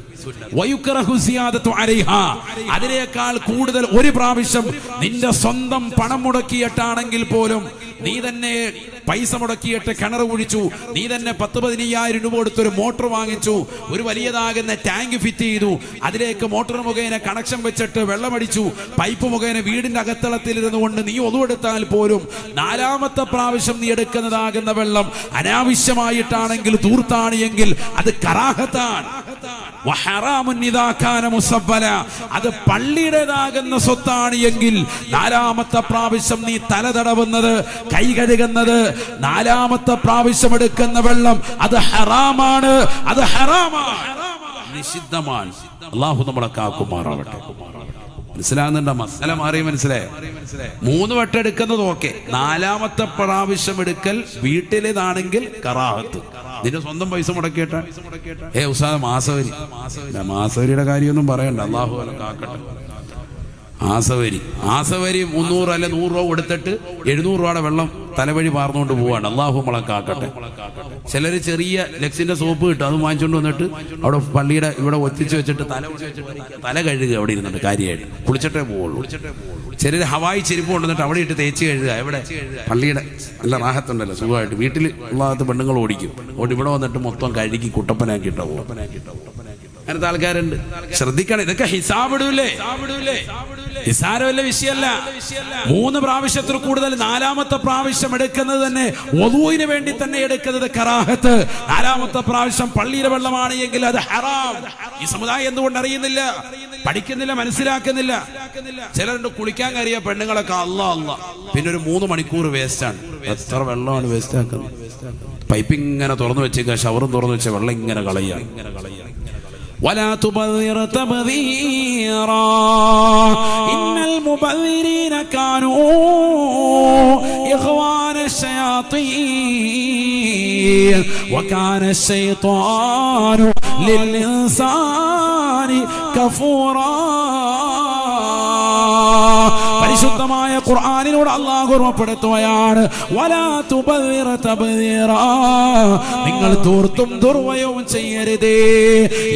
Speaker 1: അതിനേക്കാൾ കൂടുതൽ ഒരു പ്രാവശ്യം നിന്റെ സ്വന്തം പണം മുടക്കിയിട്ടാണെങ്കിൽ പോലും, നീ തന്നെ പൈസ മുടക്കിയിട്ട് കിണർ കുഴിച്ചു, നീ തന്നെ 10-15,000 രൂപ കൊടുത്തൊരു മോട്ടോർ വാങ്ങിച്ചു, ഒരു വലിയതാകുന്ന ടാങ്ക് ഫിറ്റ് ചെയ്തു, അതിലേക്ക് മോട്ടോർ മുഖേന കണക്ഷൻ വെച്ചിട്ട് വെള്ളമടിച്ചു, പൈപ്പ് മുഖേന വീടിന്റെ അകത്തളത്തിൽ ഇരുന്നുകൊണ്ട് നീ ഒതുവെടുത്താൽ പോലും 4ാമത്തെ പ്രാവശ്യം നീ എടുക്കുന്നതാകുന്ന വെള്ളം അനാവശ്യമായിട്ടാണെങ്കിൽ തൂർത്താണ് എങ്കിൽ അത് കറാഹത്താണ്. അത് പള്ളിയുടേതാകുന്ന സ്വത്താണ് എങ്കിൽ 4ാമത്തെ പ്രാവശ്യം നീ തല തടവുന്നത്, കൈ കഴുകുന്നത്, 4ാമത്തെ പ്രാവശ്യം എടുക്കുന്ന വെള്ളം അത് ഹറാമാണ്, നിഷിദ്ധമാണ്. അല്ലാഹു നമ്മളെ കാക്കുമാറാവട്ടെ. മനസ്സിലാകുന്നുണ്ടോ? മസല മാറി മനസ്സിലായോ? 3 വട്ടം എടുക്കുന്നത് ഓക്കെ, 4ാമത്തെ പ്രാവശ്യം എടുക്കൽ വീട്ടിലേതാണെങ്കിൽ കറാഹത്ത്. നിന്റെ സ്വന്തം പൈസ മുടക്കിയിട്ട ഉസ്താദ് മാസവരിയുടെ കാര്യമൊന്നും പറയണ്ട. അല്ലാഹു കാക്കട്ടെ. ആസവരി 300 അല്ലെ 100 രൂപ കൊടുത്തിട്ട് 700 രൂപയുടെ വെള്ളം തലവഴി പാർന്നുകൊണ്ട് പോവാണ്. അല്ലാഹു നമ്മളെ കാക്കട്ടെ. ചിലര് ചെറിയ ലക്സിന്റെ സോപ്പ് കിട്ടും, അത് വാങ്ങിച്ചുകൊണ്ട് വന്നിട്ട് അവിടെ പള്ളിയുടെ ഇവിടെ ഒത്തിച്ച് വെച്ചിട്ട് തല കഴുകുക. അവിടെ ഇരുന്നിട്ട് കാര്യമായിട്ട് കുളിച്ചിട്ടേ പോവുള്ളൂ. ചിലര് ഹവായി ചെരുപ്പ് കൊണ്ടുവന്നിട്ട് അവിടെ ഇട്ട് തേച്ച് കഴുകുക. എവിടെ? പള്ളിയുടെ നല്ല റാഹത്തുണ്ടല്ലോ, സുഖമായിട്ട്. വീട്ടിൽ ഉള്ളകത്ത് പെണ്ണുങ്ങൾ ഓടിക്കും, ഇവിടെ വന്നിട്ട് മൊത്തം കഴുകി കുട്ടപ്പനാക്കിട്ടോ അങ്ങനത്തെ ആൾക്കാരുണ്ട്. ശ്രദ്ധിക്കണം, ഇതൊക്കെ ഹിസാബിടൂലേ? നിസ്സാരമല്ല വിഷയമല്ല. 3 പ്രാവശ്യത്തിൽ കൂടുതൽ 4ാമത്തെ പ്രാവശ്യം എടുക്കുന്നത് തന്നെ വദൂഇന് വേണ്ടി തന്നെ എടുക്കുന്നത് കറാഹത്ത്. 4ാമത്തെ പ്രാവശ്യം പള്ളിയിലെ വെള്ളമാണ് എങ്കിൽ അത് ഹറാം. ഈ സമുദായം എന്തുകൊണ്ട് അറിയുന്നില്ല, പഠിക്കുന്നില്ല, മനസ്സിലാക്കുന്നില്ല. ചിലരുണ്ട് കുളിക്കാൻ കയറിയ പെണ്ണുങ്ങളൊക്കെ അല്ലാ പിന്നെ ഒരു 3 മണിക്കൂർ വേസ്റ്റാണ്. എത്ര വെള്ളമാണ് വേസ്റ്റ് ആക്കുന്നത്? പൈപ്പ് ഇങ്ങനെ തുറന്നു വെച്ചേക്കുക, ഷവറും തുറന്നു വെച്ച വെള്ളം ഇങ്ങനെ കളയുക. ولا تبذر تبذيرا إن المبذرين كانوا إخوان الشياطين وكان الشيطان للإنسان كفورا. പരിശുദ്ധമായ ഖുർആനിലൂടെ അല്ലാഹു ഓർമ്മപ്പെടുത്തുകയാണ്, വലാ തുബദ്ദിറ തബ്ദീറാ, നിങ്ങൾ ധൂർത്തും ദുർവ്യയവും ചെയ്യരുതേ.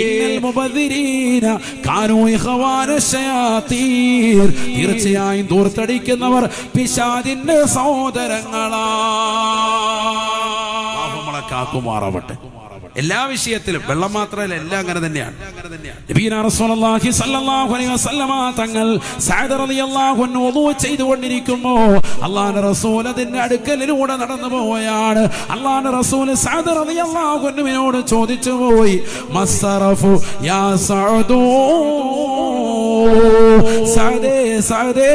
Speaker 1: ഇന്നൽ മുബദ്ദിരീന കാനൂ ഇഖ്വാന ശയാതീൻ, തീർച്ചയായും ധൂർത്തടിക്കുന്നവർ പിശാചിന്റെ സഹോദരങ്ങളാണ്. അല്ലാഹു നമ്മളെ കാക്കുമാറാവട്ടെ. എല്ലാ വിഷയത്തിലും, വെള്ളം മാത്രമല്ല, എല്ലാം അങ്ങനെ തന്നെയാണ്. നബിയുനാ റസൂലുള്ളാഹി സ്വല്ലല്ലാഹു അലൈഹി വസല്ലമ തങ്ങൾ സഅദ് റളിയല്ലാഹു അൻഹു വുളൂ ചെയ്തുകൊണ്ടിരിക്കുമ്പോൾ അല്ലാഹുവിന്റെ റസൂൽ അതിന്റെ അടുക്കലിലൂടെ നടന്നു പോവുകയാണ്. അല്ലാഹുവിന്റെ റസൂൽ സഅദ് റളിയല്ലാഹു അൻഹുവിനോട് ചോദിച്ചു പോയി, മസ്സറഫു യാ സഅദു, സഅദേ,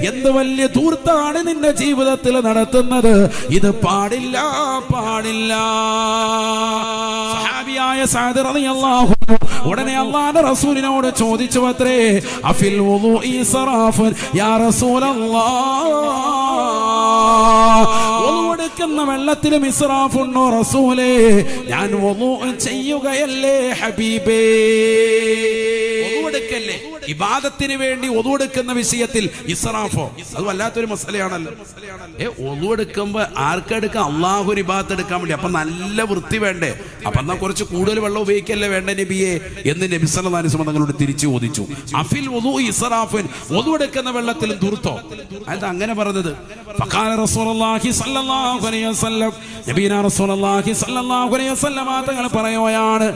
Speaker 1: എന്ത് വലിയ ധൂർത്താണ് നിന്റെ ജീവിതത്തിൽ നടത്തുന്നത്, ഇത് പാടില്ല. സഹാബിയായ സഅദ് റളിയല്ലാഹു അൻഹു ഉടനെ അല്ലാഹുവിന്റെ റസൂലിനോട് ചോദിച്ചു അത്രേ, അഫിൽ വുളൂഇ ഇസ്റാഫുൻ യാ റസൂലല്ലാഹ്, ഒളുവെടുക്കുന്ന വെള്ളത്തിലും ഇസ്റാഫുണ്ടോ റസൂലേ? ഞാൻ വളൂ ചെയ്യുകയല്ലേ ഹബീബേ. ഒളുവെടുക്കല്ലേ, ഇബാദത്തിന് വേണ്ടി ഒളുവെടുക്കുന്ന വിഷയത്തിൽ ഇസ്റാഫോ? അത് വല്ലാത്തൊരു മസലയാണല്ലോ. ഒളുവെടുക്കുമ്പോ ആർക്കെടുക്കാം? അള്ളാഹു ഇബാദത്ത് എടുക്കാൻ വേണ്ടി. അപ്പൊ നല്ല വൃത്തി വേണ്ടേ? അപ്പൊ എന്നാ കുറച്ച് കൂടുതൽ വെള്ളം ഉപയോഗിക്കല്ലേ വേണ്ട നബിയെ എന്ന് നബി സല്ലല്ലാഹു അലൈഹി വസല്ലം തങ്ങളോട് തിരിച്ചു ചോദിച്ചു. അഫിൽ വുദൂഇ ഇസ്റാഫൻ, ഒളുവെടുക്കുന്ന വെള്ളത്തിൽ ദുർത്തോ? അത് അങ്ങനെ പറഞ്ഞത്. ഫഖാല റസൂലുള്ളാഹി സ്വല്ലല്ലാഹു അലൈഹി വസല്ലം, നബിനാ റസൂലുള്ളാഹി സ്വല്ലല്ലാഹു അലൈഹി വസല്ലം തങ്ങൾ പറയുകയാണ്,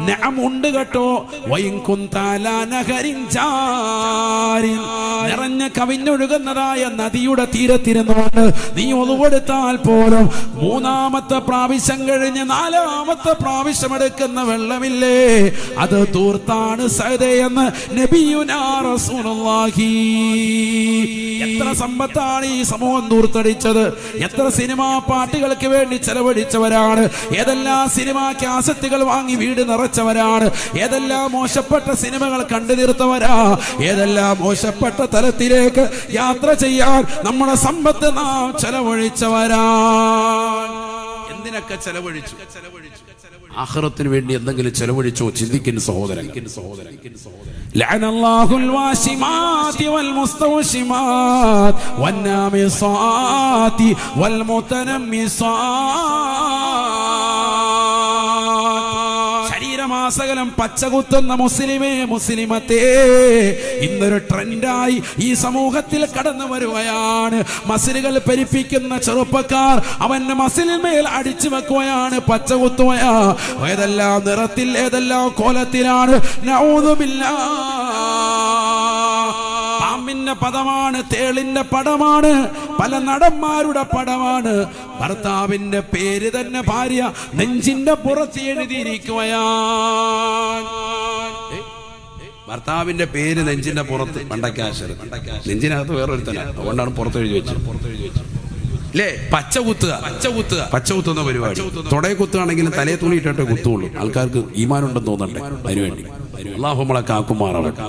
Speaker 1: നഅം ഉണ്ട് കേട്ടോ. വഇൻ കുൻത ലാ നഹരിൻ ജാരിൻ, നിറഞ്ഞ കവിഞ്ഞൊഴുകുന്നതായ നദിയുടെ തീരത്തിരുന്നുകൊണ്ട് നീ ഒളുവെടുത്താൽ പോലും മൂന്നാമത്തെ പ്രാവശ്യം കഴിഞ്ഞ് നാലാമത്തെ പ്രാവശ്യം എടുക്കുന്ന വെള്ളമില്ലേ, അത് ദൂർത്താണ് സഅദയെന്ന് നബിയുനാ റസൂലുള്ളാഹി. എത്ര സമ്പത്താണ് ഈ സമൂഹം ദൂർത്തടിച്ചത്! എത്ര സിനിമാ പാട്ടുകൾക്ക് വേണ്ടി ചെലവഴിച്ചവരാണ്! ഏതെല്ലാം സിനിമാ കാസറ്റുകൾ വാങ്ങി വീട് നിറച്ചവരാണ്! ഏതെല്ലാം മോശപ്പെട്ട സിനിമകൾ കണ്ടു തീർത്തവരാ! ഏതെല്ലാം മോശപ്പെട്ട തലത്തിലേക്ക് യാത്ര ചെയ്യാൻ നമ്മുടെ സമ്പത്ത് നാം ചെലവഴിച്ചവരാ! എന്തിനൊക്കെ ചെലവഴിച്ചു? ആഖിറത്തിന് വേണ്ടി എന്തെങ്കിലും ചെലവഴിച്ചോ? ചിന്തിക്കുന്ന സഹോദരൻ. ലഅനല്ലാഹുൽ വാശിമാതി വൽ മുസ്തവശിമാത് വന്നാമിസാതി വൽ മുതനമ്മിസാത്. ശരീരമാസകലം പച്ചകുത്തുന്ന മുസ്ലിമേ, മുസ്ലിമത്തേ, ഇന്നൊരു ട്രെൻഡായി ഈ സമൂഹത്തിൽ കടന്നു വരുകയാണ്. മസിലുകൾ പെരിപ്പിക്കുന്ന ചെറുപ്പക്കാർ അവന്റെ മസിലിന്മേൽ അടിച്ചു വെക്കുകയാണ്, പച്ചകുത്തുകയാ. ഏതെല്ലാം നിറത്തിൽ, ഏതെല്ലാം കോലത്തിലാണ്! നഊദുബില്ലാഹ്. പാമ്പിന്റെ പദമാണ്, തേളിന്റെ പടമാണ്, പല നടന്മാരുടെ പടമാണ്. ഭർത്താവിന്റെ പേര് തന്നെ ഭാര്യ നെഞ്ചിന്റെ പുറത്ത് എഴുതിയിരിക്കുകയാണ്. ഭർത്താവിന്റെ പേര് നെഞ്ചിന്റെ പുറത്ത്, പണ്ടക്കാശർ. നെഞ്ചിനകത്ത് വേറൊരുത്തനാണ്, അതുകൊണ്ടാണ് പുറത്ത് എഴുതി വെച്ചത്. അല്ലേ? പച്ചകുത്തുന്ന പരിപാടി. തൊടയെ കുത്തുകയാണെങ്കിലും തലയെ തുണി ഇട്ടിട്ട് കുത്തുള്ളൂ. ആൾക്കാർക്ക് ഈമാനുണ്ടെന്ന് തോന്നണ്ടേ, അതിനുവേണ്ടി. അല്ലാഹു നമ്മളെ കാക്കുമാറാവട്ടെ.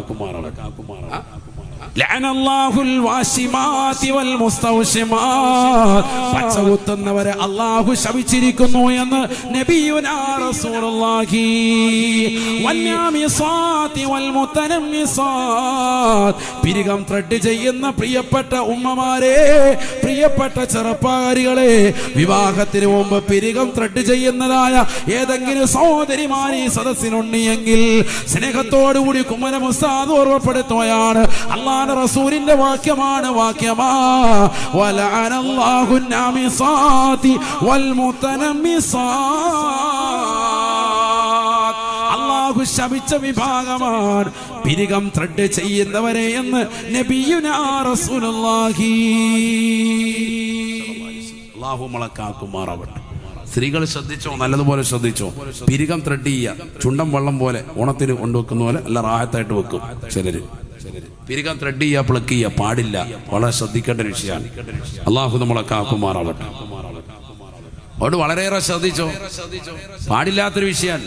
Speaker 1: ലഅനല്ലാഹുൽ വാശിമാതി വൽ മുസ്തവശിമാത്. പച്ചകുത്തുന്നവരെ അല്ലാഹു ശപിച്ചിരിക്കുന്നു എന്ന് നബിയുനാ റസൂലുള്ളാഹി. വന്നാമിസാതി വൽ മുതനമ്മിസാത്. പിരികം ത്രെഡ് ചെയ്യുന്ന പ്രിയപ്പെട്ട ഉമ്മമാരെ, പ്രിയപ്പെട്ട ചെറുപ്പക്കാരികളെ, വിവാഹത്തിന് മുമ്പ് പിരികം ത്രെഡ് ചെയ്യുന്നതായ ഏതെങ്കിലും സഹോദരിമാർ ഈ സദസ്സിനുണ്ടെങ്കിൽ സ്നേഹത്തോടുകൂടി കുമ്മനം ഉസ്താദ് ഓർമ്മപ്പെടുത്തുകയാണ്. അല്ലാഹുവിന്റെ റസൂലിന്റെ വാക്യമാണ്, വലഅനല്ലാഹു നാമിസാതി വൽ മുതനമ്മിസാത്. അല്ലാഹു ശപിച്ച വിഭാഗമാണ് പിരികം ത്രെഡ് ചെയ്യുന്നവരെ എന്ന് നബിയുനാ റസൂലുള്ളാഹി. അല്ലാഹു നമ്മളെ കാക്കുമാറാവട്ടെ. സ്ത്രീകൾ ശ്രദ്ധിച്ചോ, നല്ലതുപോലെ ശ്രദ്ധിച്ചോ. പിരികം ത്രെഡ് ചെയ്യുക ചുണ്ടൻ വെള്ളം പോലെ, ഓണത്തിന് കൊണ്ടുവെക്കുന്ന പോലെ നല്ല റാഹത്തായിട്ട് വെക്കും ചിലര്. പിരികം ത്രെഡ് ചെയ്യുക, പ്ലക്ക് ചെയ്യുക പാടില്ല. വളരെ ശ്രദ്ധിക്കേണ്ട ഒരു വിഷയമാണ്. അള്ളാഹു നമ്മളെ കാക്കുമാറാവട്ടെ. അതുകൊണ്ട് വളരെയേറെ ശ്രദ്ധിച്ചോ, പാടില്ലാത്തൊരു വിഷയമാണ്.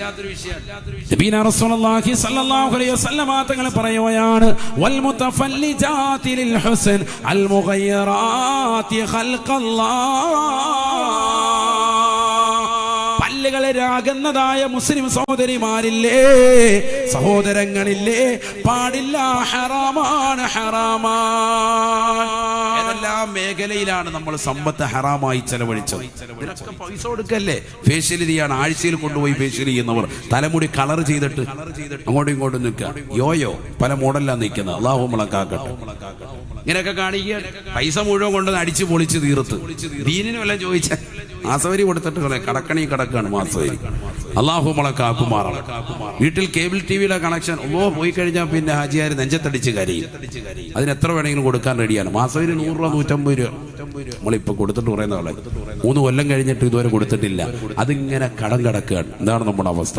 Speaker 1: നബിയുനാ റസൂലുള്ളാഹി സ്വല്ലല്ലാഹു അലൈഹി വസല്ലം തങ്ങൾ പറയുകയാണ്, വൽ മുതഫല്ലിജാതി ലിൽ ഹുസ്ൻ അൽ മുഗയ്യിറാതി ഖൽഖല്ലാഹ്. പല്ലുകളെ രാകുന്നതായ മുസ്ലിം സഹോദരിമാരില്ലേ, സഹോദരങ്ങളില്ലേ, പാടില്ല, ഹറാമാണ്, ഹറാമാണ്. ഏതെല്ലാം മേഖലയിലാണ് നമ്മൾ സമ്പത്ത് ഹറാമായി ചെലവഴിച്ചത്? ഇതിനൊക്കെ പൈസ കൊടുക്കല്ലേ? ഫേഷ്യൽ ചെയ്യാണ്, ആഴ്ചയിൽ കൊണ്ടുപോയി ഫേഷ്യൽ ചെയ്യുന്നവർ തലമുടി കളർ ചെയ്തിട്ട് അങ്ങോട്ടും ഇങ്ങോട്ടും നിൽക്കുക. യോയോ പല മോഡലിലാണ് നിൽക്കുന്നത്. അല്ലാഹു നമ്മളെ കാക്കട്ടെ. ഇങ്ങനെയൊക്കെ കാണിക്കുക, പൈസ മുഴുവൻ കൊണ്ടുവന്ന് അടിച്ചു പൊളിച്ച് തീർത്ത്. ദീനിന് വല്ല ചോദിച്ചാൽ മാസവരി കൊടുത്തിട്ട് കടക്കണി കിടക്കാണ് മാസവരി. അല്ലാഹു നമ്മളെ കാക്കുമാറാണ്. വീട്ടിൽ കേബിൾ ടിവിയുടെ കണക്ഷൻ പോയി കഴിഞ്ഞാൽ പിന്നെ ഹാജിയാർ നെഞ്ചത്തടിച്ച് കരയും. അതിന് എത്ര വേണമെങ്കിലും കൊടുക്കാൻ റെഡിയാണ്. മാസവരി 100 രൂപ 150 രൂപ നമ്മളിപ്പോൾ കൊടുത്തിട്ട് പറയുന്ന ആളെ 3 കൊല്ലം കഴിഞ്ഞിട്ട് ഇതുവരെ കൊടുത്തിട്ടില്ല. അതിങ്ങനെ കടം കിടക്കുകയാണ്. എന്താണ് നമ്മുടെ അവസ്ഥ?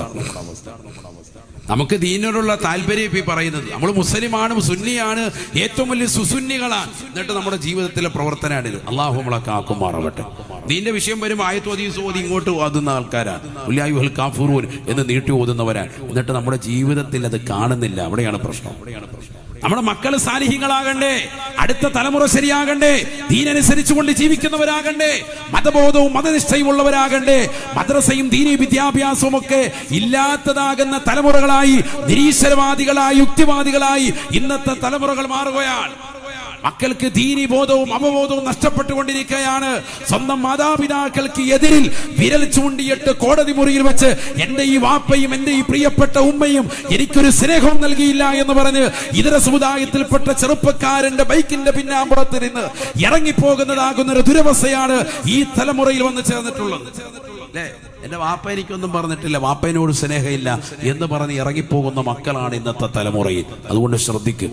Speaker 1: നമുക്ക് ദീനിനോടുള്ള താല്പര്യം ഇപ്പം പറയുന്നത്, നമ്മൾ മുസ്ലിമാണ്, സുന്നിയാണ്, ഏറ്റവും വലിയ സുസുന്നികളാണ്, എന്നിട്ട് നമ്മുടെ ജീവിതത്തിലെ പ്രവർത്തനമാണിത്. അല്ലാഹു നമ്മളെ കാക്കുമാറാവട്ടെ. ദീന്റെ വിഷയം വരുമ്പോൾ ആയത്ത് ഓതി ഇങ്ങോട്ട് ഓതുന്ന ആൾക്കാരാണ്. ഉല്ലായുൽ കാഫിറൂൻ എന്ന് നീട്ടി ഓതുന്നവരാണ്. എന്നിട്ട് നമ്മുടെ ജീവിതത്തിൽ അത് കാണുന്നില്ല. അവിടെയാണ് പ്രശ്നം. നമ്മുടെ മക്കൾ സാലിഹ്യങ്ങളാകണ്ടേ, അടുത്ത തലമുറ ശരിയാകണ്ടേ, ദീനനുസരിച്ചുകൊണ്ട് ജീവിക്കുന്നവരാകണ്ടേ, മതബോധവും മതനിഷ്ഠയും ഉള്ളവരാകണ്ടേ, മദ്രസയും ദീനി വിദ്യാഭ്യാസവും ഒക്കെ ഇല്ലാത്തതാകുന്ന തലമുറകളായി, നിരീശ്വരവാദികളായി, യുക്തിവാദികളായി ഇന്നത്തെ തലമുറകൾ മാറുകയാണ്. മക്കൾക്ക് ദീനി ബോധവും അവബോധവും നഷ്ടപ്പെട്ടുകൊണ്ടിരിക്കുകയാണ്. സ്വന്തം മാതാപിതാക്കൾക്ക് എതിരിൽ വിരൽ ചൂണ്ടിയിട്ട് കോടതി മുറിയിൽ വെച്ച് എന്റെ ഈ വാപ്പയും എന്റെ ഈ പ്രിയപ്പെട്ട ഉമ്മയും എനിക്കൊരു സ്നേഹവും നൽകിയില്ല എന്ന് പറഞ്ഞ് ഇതര സമുദായത്തിൽപ്പെട്ട ചെറുപ്പക്കാരന്റെ ബൈക്കിന്റെ പിന്നാമ്പുറത്ത് നിന്ന് ഇറങ്ങിപ്പോകുന്നതാകുന്ന ഒരു ദുരവസ്ഥയാണ് ഈ തലമുറയിൽ വന്ന് ചേർന്നിട്ടുള്ളത്. എന്റെ വാപ്പ എനിക്കൊന്നും പറഞ്ഞിട്ടില്ല, വാപ്പനോട് സ്നേഹമില്ല എന്ന് പറഞ്ഞ് ഇറങ്ങിപ്പോകുന്ന മക്കളാണ് ഇന്നത്തെ തലമുറയിൽ. അതുകൊണ്ട് ശ്രദ്ധിക്കും.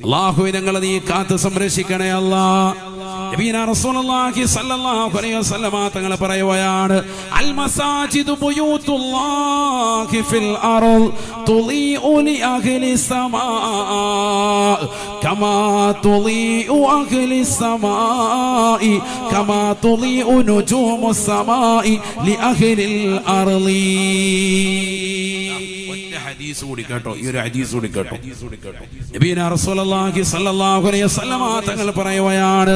Speaker 1: അല്ലാഹുവേ ഞങ്ങളെ നീ കാത്ത് സംരക്ഷിക്കണേ അല്ലാഹ്. നബിയുനാ റസൂലുള്ളാഹി സ്വല്ലല്ലാഹു അലൈഹി വസല്ലമ തങ്ങൾ പറയുകയാണ്, അൽ മസാജിദു ബുയൂത്തുല്ലാഹി ഫിൽ അർദ് തുളീഉ ലി അഹ്ലി സമാ കമാ തുളീഉ അഹ്ലി സമാഇ കമാ തുളീഉ നുജൂമു സമാഇ ലി അഹ്ലിൽ അർളി. ഹദീസ് കൂടി കേട്ടോ, ഈ ഒരു ഹദീസ് കൂടി കേട്ടോ. നബിയുനാ റസൂലുള്ളാഹി സ്വല്ലല്ലാഹു അലൈഹി വസല്ലമ തങ്ങൾ പറയുകയാണ്,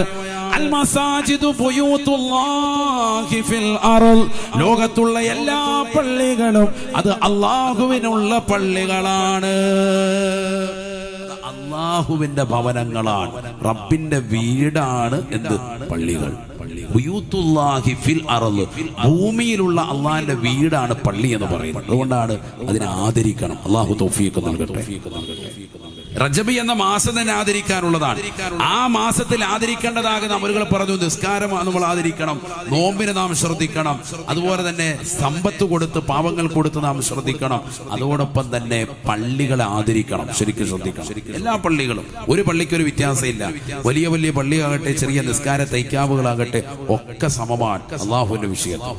Speaker 1: അൽ മസാജിദു ബുയൂത്തുല്ലാഹി ഫിൽ അർള്. ലോകത്തുള്ള എല്ലാ പള്ളികളും അത് അല്ലാഹുവിനുള്ള പള്ളികളാണ്, അല്ലാഹുവിന്റെ ഭവനങ്ങളാണ്, റബ്ബിന്റെ വീടാണ്. എന്ത് പള്ളികൾ? ബുയൂത്തുല്ലാഹി ഫിൽ അർള്, ഭൂമിയിലുള്ള അള്ളാഹിന്റെ വീടാണ് പള്ളി എന്ന് പറയുന്നത്. അതുകൊണ്ടാണ് അതിനെ ആദരിക്കണം. അല്ലാഹു തൗഫീഖ് നൽകട്ടെ. റജബ് എന്ന മാസം തന്നെ ആദരിക്കാനുള്ളതാണ്. ആ മാസത്തിൽ ആദരിക്കേണ്ടതാകുന്ന അമലുകൾ പറഞ്ഞു. നിസ്കാരം നമ്മൾ ആദരിക്കണം, നോമ്പിനെ നാം ശ്രദ്ധിക്കണം, അതുപോലെ തന്നെ സമ്പത്ത് കൊടുത്ത് പാവങ്ങൾ കൊടുത്ത് നാം ശ്രദ്ധിക്കണം. അതോടൊപ്പം തന്നെ പള്ളികളെ ആദരിക്കണം, ശരിക്കും ശ്രദ്ധിക്കണം. എല്ലാ പള്ളികളും, ഒരു പള്ളിക്കൊരു വ്യത്യാസമില്ല. വലിയ വലിയ പള്ളിയാകട്ടെ, ചെറിയ നിസ്കാര തൈക്കാവുകളാകട്ടെ, ഒക്കെ സമമാണ് അള്ളാഹുവിന്റെ വിഷയത്തിൽ.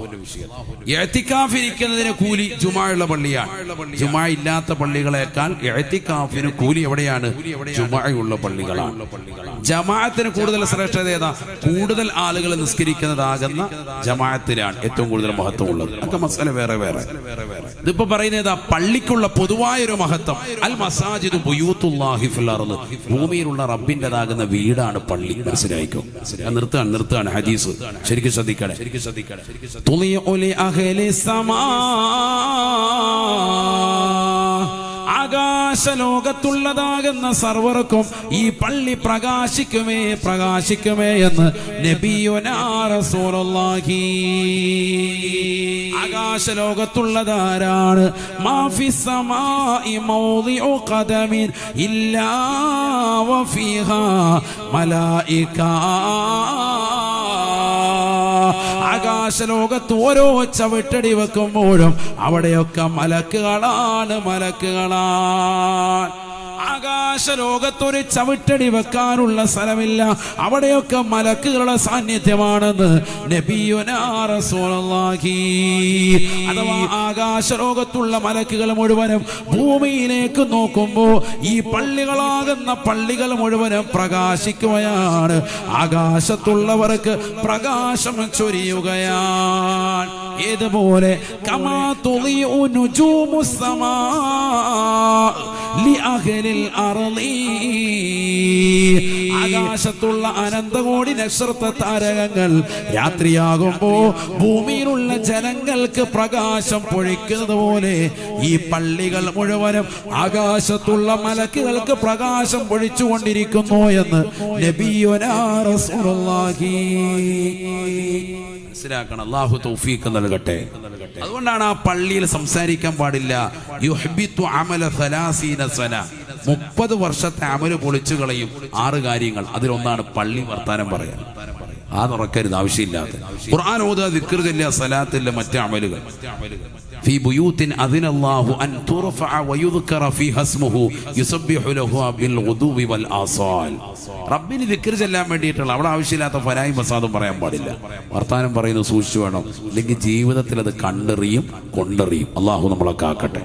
Speaker 1: ഇഅ്തികാഫ് ഇരിക്കുന്നതിന് കൂലി ജുമുഅയുള്ള പള്ളിയാണ്. ജുമുഅ ഇല്ലാത്ത പള്ളികളെക്കാൾ ഇഅ്തികാഫിന് കൂലി എവിടെയാണ്? ജുമുഅയുള്ള പള്ളികളാണ്. ജമാഅത്തിന് കൂടുതൽ ശ്രേഷ്ഠത ഏതാ? കൂടുതൽ ആളുകൾ നിസ്കരിക്കുന്നതാകുന്ന ജമാഅത്തിലാണ് ഏറ്റവും കൂടുതൽ മഹത്വമുള്ളത്. അതൊക്കെ മസാല വേറെ വേറെ. ഇതിപ്പോ പറയുന്നത് ഏതാ? പള്ളിക്കുള്ള പൊതുവായൊരു മഹത്വം. അൽ മസാജിദു ബുയൂത്തുല്ലാഹി ഫിൽ അർള്, ഭൂമിയിലുള്ള റബ്ബിന്റേതാകുന്ന വീടാണ് പള്ളി. മനസ്സിലായിക്കോ? നിർത്തുകയാണ് ഹദീസ്. ശരിക്കും ശ്രദ്ധിക്കണേ. തുളിഉ ലി അഹ്ലി സമാ, ആകാശലോകത്തുള്ളതാകുന്ന സർവർക്കും ഈ പള്ളി പ്രകാശിക്കുമേ പ്രകാശിക്കുമേ എന്ന് നബിയുനാ റസൂലുള്ളാഹി. ആകാശലോകത്തുള്ളതാരാണ്? മാഫിസ് സമാഇ മൗദിഉ ഖദമിൻ ഇല്ലാ വഫീഹാ മലായിക. ആകാശലോകത്ത് ഓരോ ചവിട്ടടി വെക്കുമ്പോഴും അവിടെയൊക്കെ മലക്കുകളാണ്, മലക്കുകളാണ്. ആകാശലോകത്തൊരു ചവിട്ടടി വെക്കാനുള്ള സ്ഥലമില്ല, അവിടെയൊക്കെ മലക്കുകളുടെ സാന്നിധ്യമാണെന്ന് നബിയുനാ റസൂലുള്ളാഹി. അഥവാ ആകാശലോകത്തുള്ള മലക്കുകൾ മുഴുവനും ഭൂമിയിലേക്ക് നോക്കുമ്പോ ഈ പള്ളികളാകുന്ന പള്ളികൾ മുഴുവനും പ്രകാശിക്കുകയാണ്. ആകാശത്തുള്ളവർക്ക് പ്രകാശം ചൊരിയുകയാണ്. ഏതുപോലെ? കമാ തുളിഉ നുജൂമുസ് സമാ ലി അഹ്ലിൽ അർളി. ആകാശത്തുള്ള അനന്തകോടി നക്ഷത്ര താരകങ്ങൾ രാത്രിയാകുമ്പോ ഭൂമിയിലുള്ള ജനങ്ങൾക്ക് പ്രകാശം പൊഴിക്കുന്നത് പോലെ ഈ പള്ളികൾ മുഴുവനും ആകാശത്തുള്ള മലക്കുകൾക്ക് പ്രകാശം പൊഴിച്ചുകൊണ്ടിരിക്കുന്നു എന്ന് നബിയുനാ റസൂലുള്ളാഹി. മനസ്സിലാക്കണം. അല്ലാഹു തൗഫീഖ് നൽകട്ടെ. അതുകൊണ്ടാണ് ആ പള്ളിയിൽ സംസാരിക്കാൻ പാടില്ല. യുഹ്ബിതു അമല 30 സന, 30 വർഷത്തെ അമല് പൊളിച്ചു കളയും 6 കാര്യങ്ങൾ. അതിലൊന്നാണ് പള്ളി വർത്താനം പറയാൻ. ആ തുറക്കരുത് ആവശ്യമില്ലാതെ. ഖുർആൻ ഓതുക, ദിക്ർ ചൊല്ലുക, സലാത്തില്ല, മറ്റ് അമലുകൾ. في بيوت أذن الله أن ترفع ويذكر فيها اسمه يسبح له بالغدو والآصال. റബ്ബിന് ദിക്ർ ചെല്ലാൻ വേണ്ടിയിട്ടുള്ള, അവിടെ ആവശ്യമില്ലാത്ത ഫനായി മസാദും പറയാൻ പാടില്ല. വർത്താനം പറയുന്നത് സൂക്ഷിച്ചു വേണം, അല്ലെങ്കിൽ ജീവിതത്തിൽ അത് കണ്ടെറിയും കൊണ്ടെറിയും. അള്ളാഹു നമ്മളെ കാക്കട്ടെ.